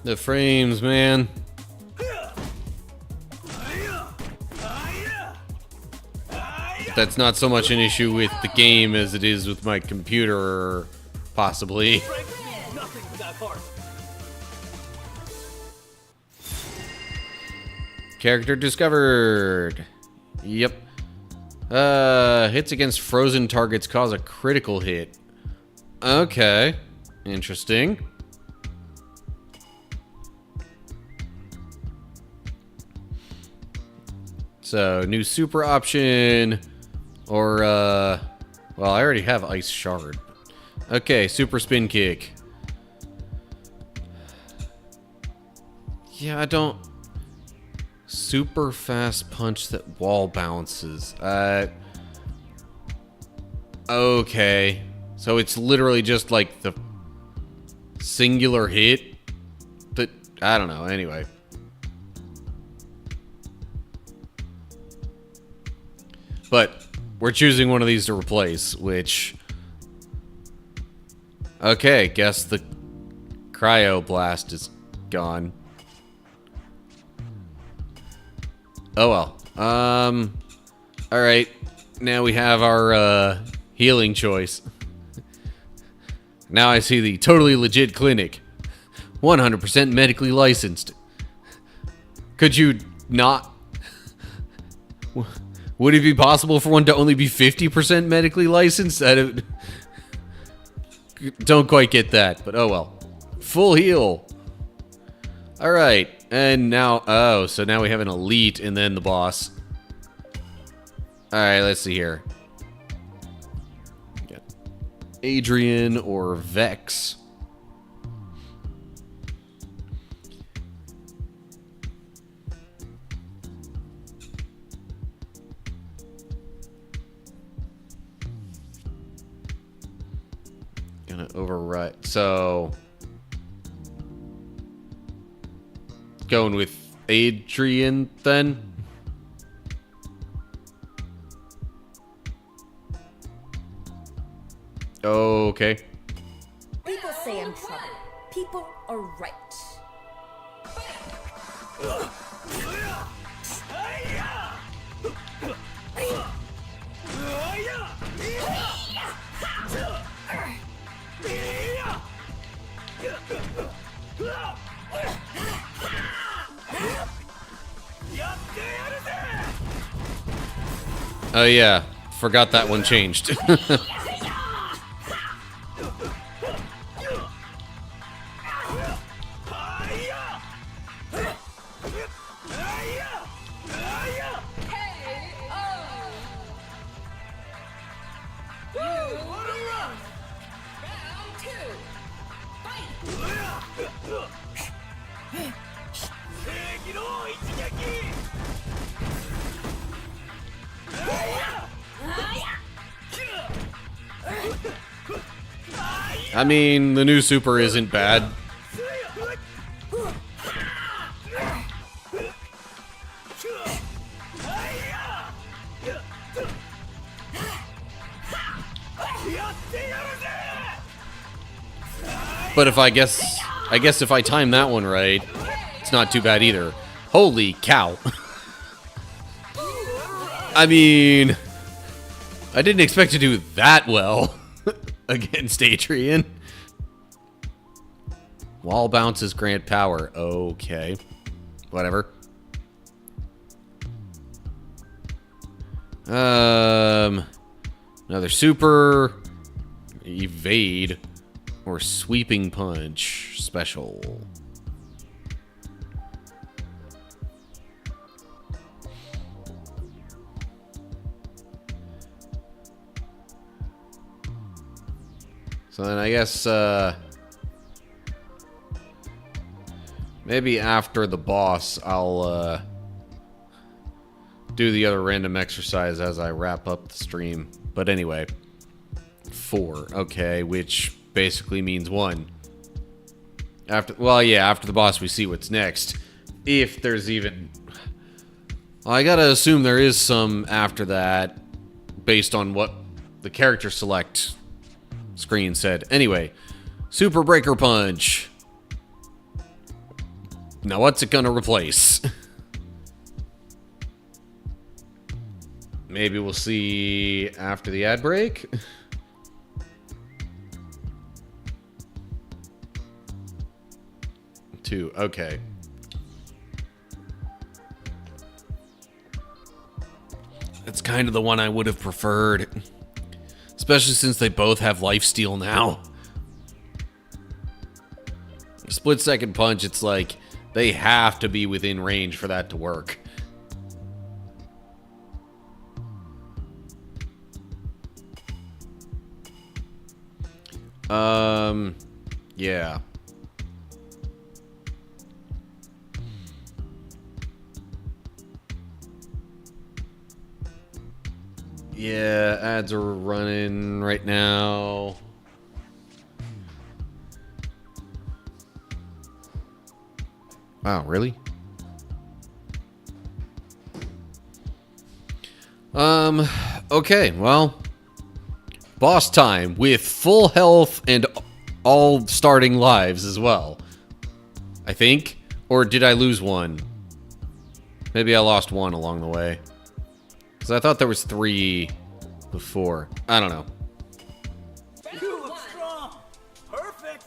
The frames, man. That's not so much an issue with the game as it is with my computer, possibly. Nothing that hard. Character discovered. Yep. Hits against frozen targets cause a critical hit. Okay. Interesting. So, new super option. Or, well, I already have Ice Shard. Okay, super spin kick. Yeah, I don't... Super fast punch that wall bounces. Okay. So it's literally just like the singular hit. But I don't know. Anyway. But we're choosing one of these to replace, which... Okay, guess the Cryo Blast is gone. Oh well. Alright. Now we have our healing choice. Now I see the totally legit clinic. 100% medically licensed. Could you not... Would it be possible for one to only be 50% medically licensed? Don't quite get that, but oh well. Full heal. Alright. And now, oh, so now we have an elite and then the boss. Alright, let's see here. Got Adrian or Vex. Gonna overwrite. So... Going with Adrian then. Okay. People say I'm trouble. People are right. Oh yeah, forgot that one changed. I mean, the new super isn't bad. But if I guess if I time that one right, it's not too bad either. Holy cow. I mean, I didn't expect to do that well against Adrian. Wall bounces grant power. Okay. Whatever. Another super. Evade. Or sweeping punch. Special. So then I guess, maybe after the boss, I'll, do the other random exercise as I wrap up the stream. But anyway, 4, okay, which basically means 1. After the boss, we see what's next. If there's even... Well, I gotta assume there is some after that, based on what the character select screen said. Anyway, Super Breaker Punch. Now what's it gonna replace? Maybe we'll see after the ad break. 2, okay. That's kind of the one I would have preferred. Especially since they both have lifesteal now. Split second punch, it's like they have to be within range for that to work. Yeah. Yeah, ads are running right now. Wow, really? Okay, well, boss time with full health and all starting lives as well. I think. Or did I lose one? Maybe I lost one along the way. Because I thought there was 3 before. I don't know. You look strong. Perfect.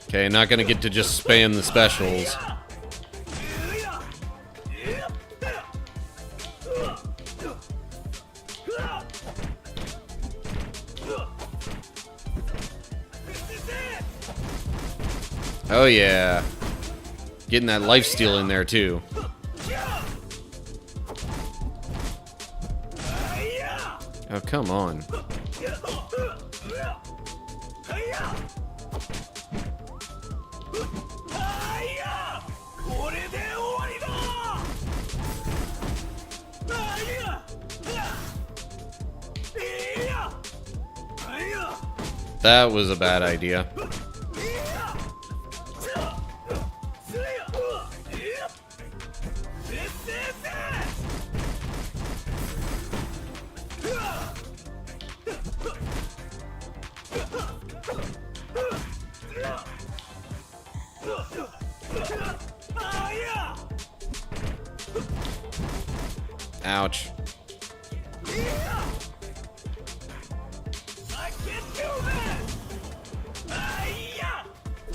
Okay, not gonna get to just spam the specials. Oh yeah. Getting that lifesteal in there too. Oh, come on. That was a bad idea. Ouch. I can do this! Hi-ya!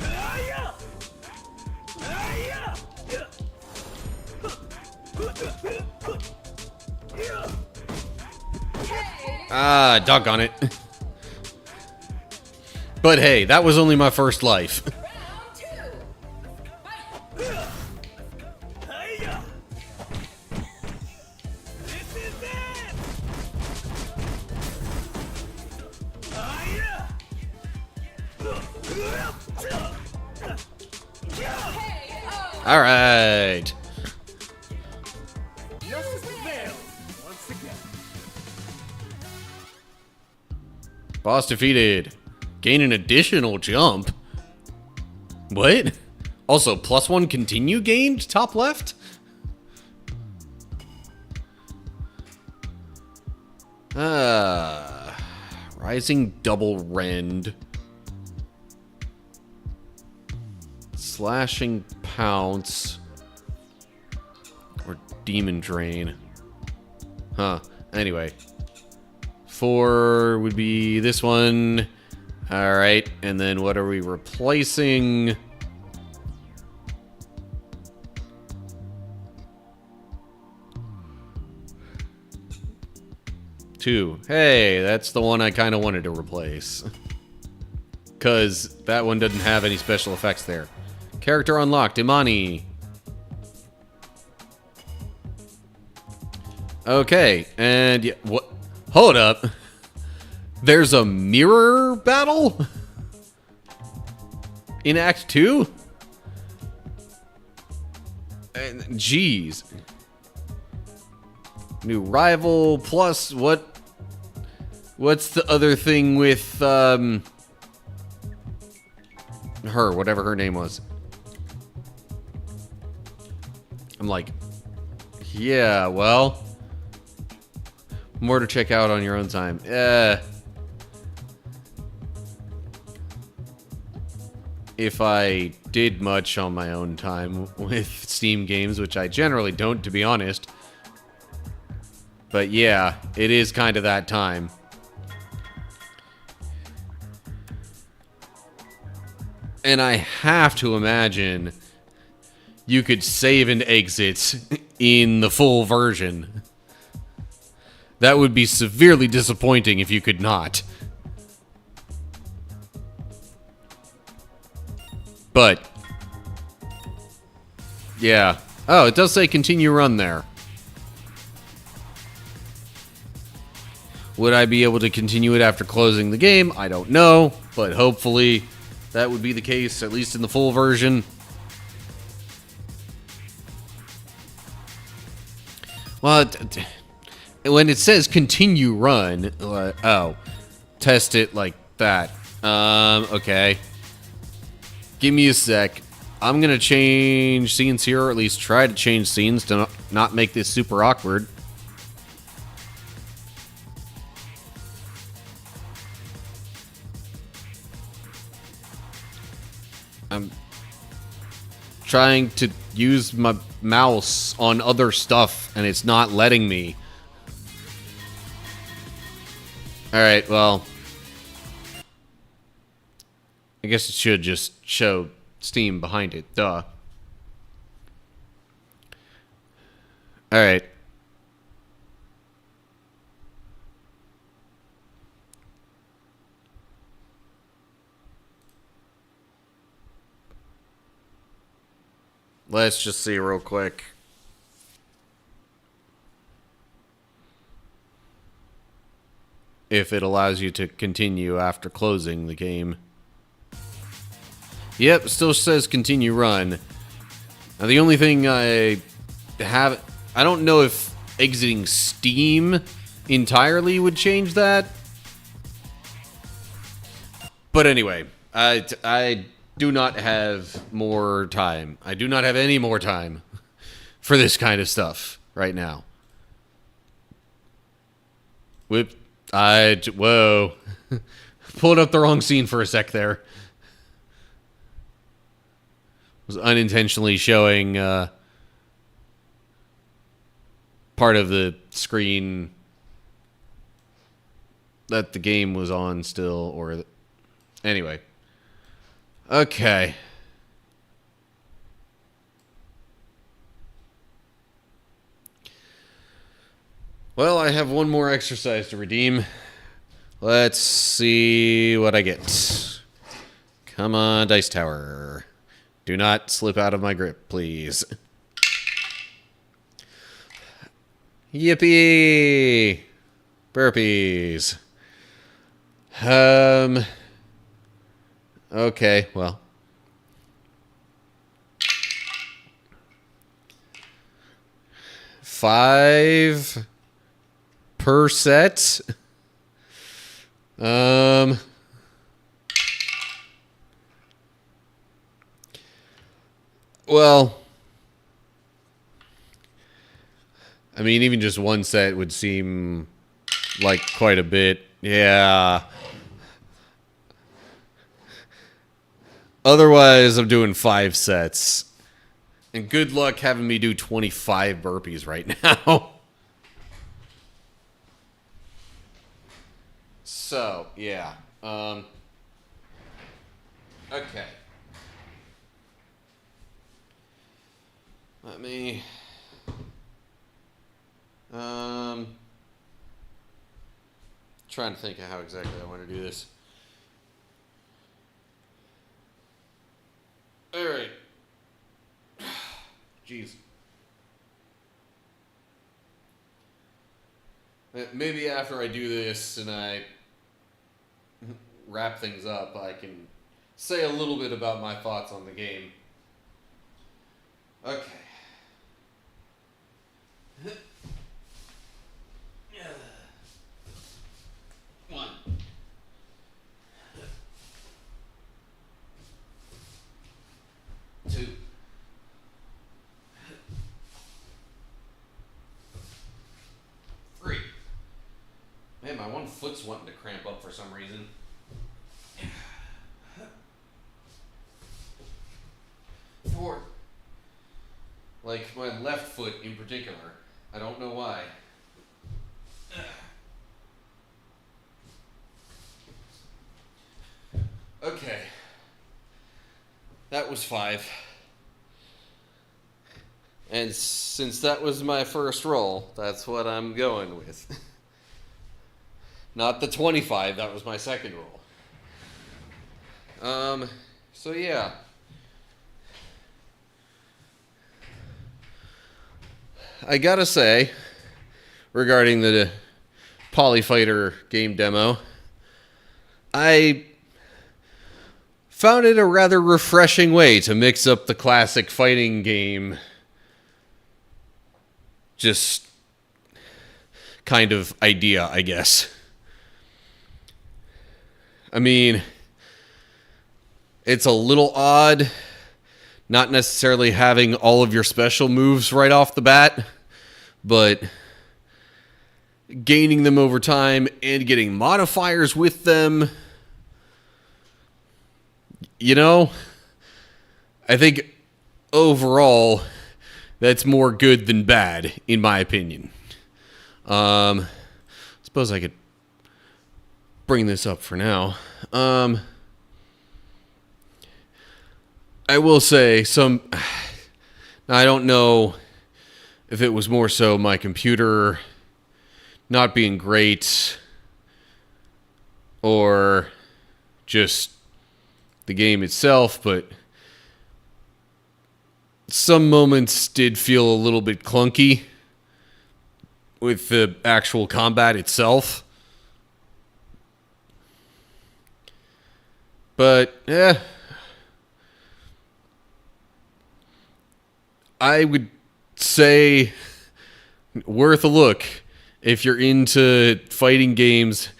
Hi-ya! Hi-ya! Ah, doggone it. But hey, that was only my first life. Hi-ya! This is it! Hi-ya! All right. Justice prevails once again. Boss defeated. Gain an additional jump. What? Also, +1 continue gained, top left? Rising double rend. Slashing pounce. Or demon drain. Huh. Anyway. 4 would be this one. Alright, and then what are we replacing? Two. Hey, that's the one I kind of wanted to replace. Because that one doesn't have any special effects there. Character unlocked, Imani. Okay, and yeah, what? Hold up. There's a mirror battle? In Act 2? And jeez. New rival plus what's the other thing with her, whatever her name was. I'm like, yeah, well, more to check out on your own time. If I did much on my own time with Steam games, which I generally don't, to be honest. But yeah, it is kind of that time. And I have to imagine you could save and exit in the full version. That would be severely disappointing if you could not. But, yeah. Oh, it does say continue run there. Would I be able to continue it after closing the game? I don't know, but hopefully that would be the case, at least in the full version. Well, when it says continue run, oh, test it like that. Okay. Give me a sec. I'm gonna change scenes here, or at least try to change scenes to not make this super awkward. I'm trying to use my mouse on other stuff, and it's not letting me. Alright, well, I guess it should just show Steam behind it, duh. Alright. Let's just see real quick. If it allows you to continue after closing the game. Yep, it still says continue run. Now the only thing I don't know if exiting Steam entirely would change that. But anyway, I do not have more time. I do not have any more time for this kind of stuff right now. Whoa. Pulled up the wrong scene for a sec there. Was unintentionally showing part of the screen that the game was on still, or anyway. Okay. Well, I have one more exercise to redeem. Let's see what I get. Come on, Dice Tower. Do not slip out of my grip, please. Yippee! Burpees. Okay, well. $5 per set. Well, I mean, even just one set would seem like quite a bit. Yeah. Otherwise, I'm doing 5 sets. And good luck having me do 25 burpees right now. So, yeah. Okay. Let me... trying to think of how exactly I want to do this. Alright. Jeez. Maybe after I do this and I wrap things up, I can say a little bit about my thoughts on the game. Okay. 1. 2. 3. Man, my one foot's wanting to cramp up for some reason. 4. Like my left foot in particular. I don't know why. Okay. That was 5. And since that was my first roll, that's what I'm going with. Not the 25, that was my second roll. So yeah. I gotta say, regarding the Polyfighter game demo, I found it a rather refreshing way to mix up the classic fighting game just kind of idea, I guess. I mean, it's a little odd not necessarily having all of your special moves right off the bat, but gaining them over time and getting modifiers with them. You know, I think overall that's more good than bad, in my opinion. Suppose I could bring this up for now. I will say I don't know if it was more so my computer not being great or just the game itself, but some moments did feel a little bit clunky with the actual combat itself. But, I would say worth a look if you're into fighting games,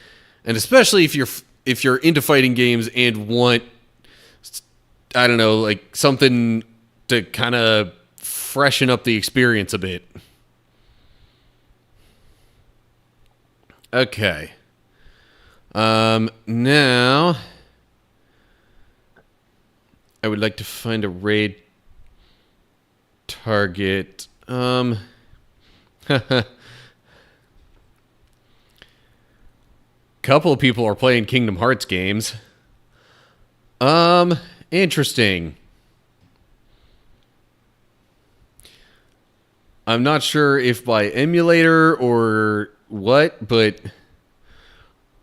and especially if if you're into fighting games and want, I don't know, like something to kind of freshen up the experience a bit. Okay. Now I would like to find a raid target. Couple of people are playing Kingdom Hearts games. Interesting. I'm not sure if by emulator or what, but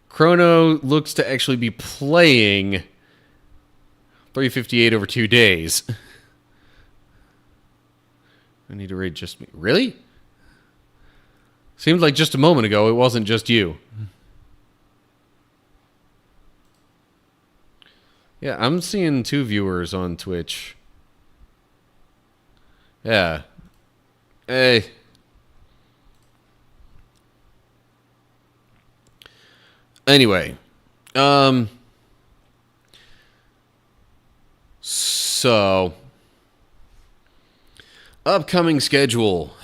Chrono looks to actually be playing 358 over 2 days. I need to raid just me. Really? Seemed like just a moment ago it wasn't just you. Yeah, I'm seeing 2 viewers on Twitch. Yeah. Hey. Anyway. So. Upcoming schedule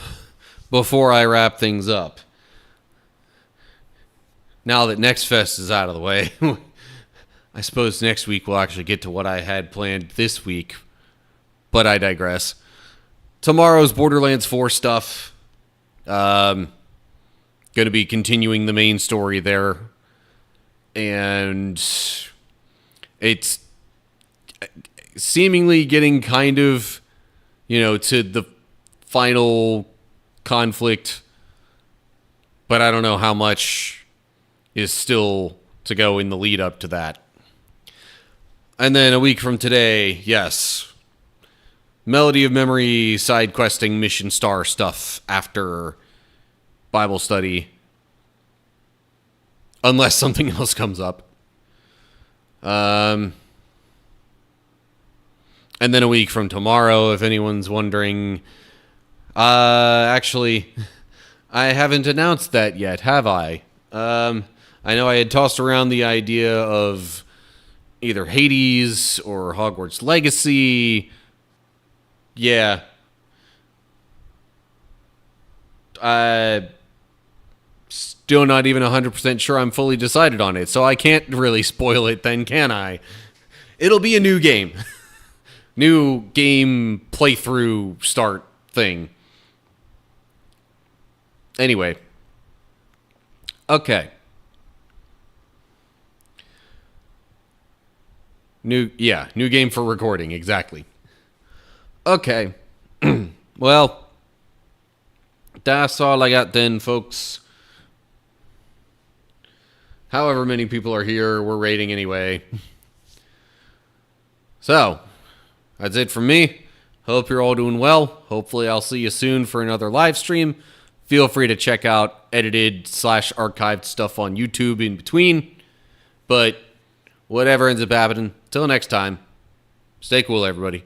before I wrap things up. Now that Next Fest is out of the way. I suppose next week we'll actually get to what I had planned this week, but I digress. Tomorrow's Borderlands 4 stuff. Going to be continuing the main story there. And it's seemingly getting kind of, to the final conflict, but I don't know how much is still to go in the lead up to that. And then a week from today, yes, Melody of Memory side questing mission star stuff after Bible study, unless something else comes up. And then a week from tomorrow, if anyone's wondering, actually, I haven't announced that yet, have I? I know I had tossed around the idea of either Hades or Hogwarts Legacy. Yeah. Still not even 100% sure I'm fully decided on it, so I can't really spoil it then, can I? It'll be a new game. New game playthrough start thing. Anyway. Okay. New game for recording, exactly. Okay. Well, that's all I got then, folks. However many people are here, we're rating anyway. So, that's it from me. Hope you're all doing well. Hopefully I'll see you soon for another live stream. Feel free to check out edited/archived stuff on YouTube in between. But whatever ends up happening, till next time, stay cool, everybody.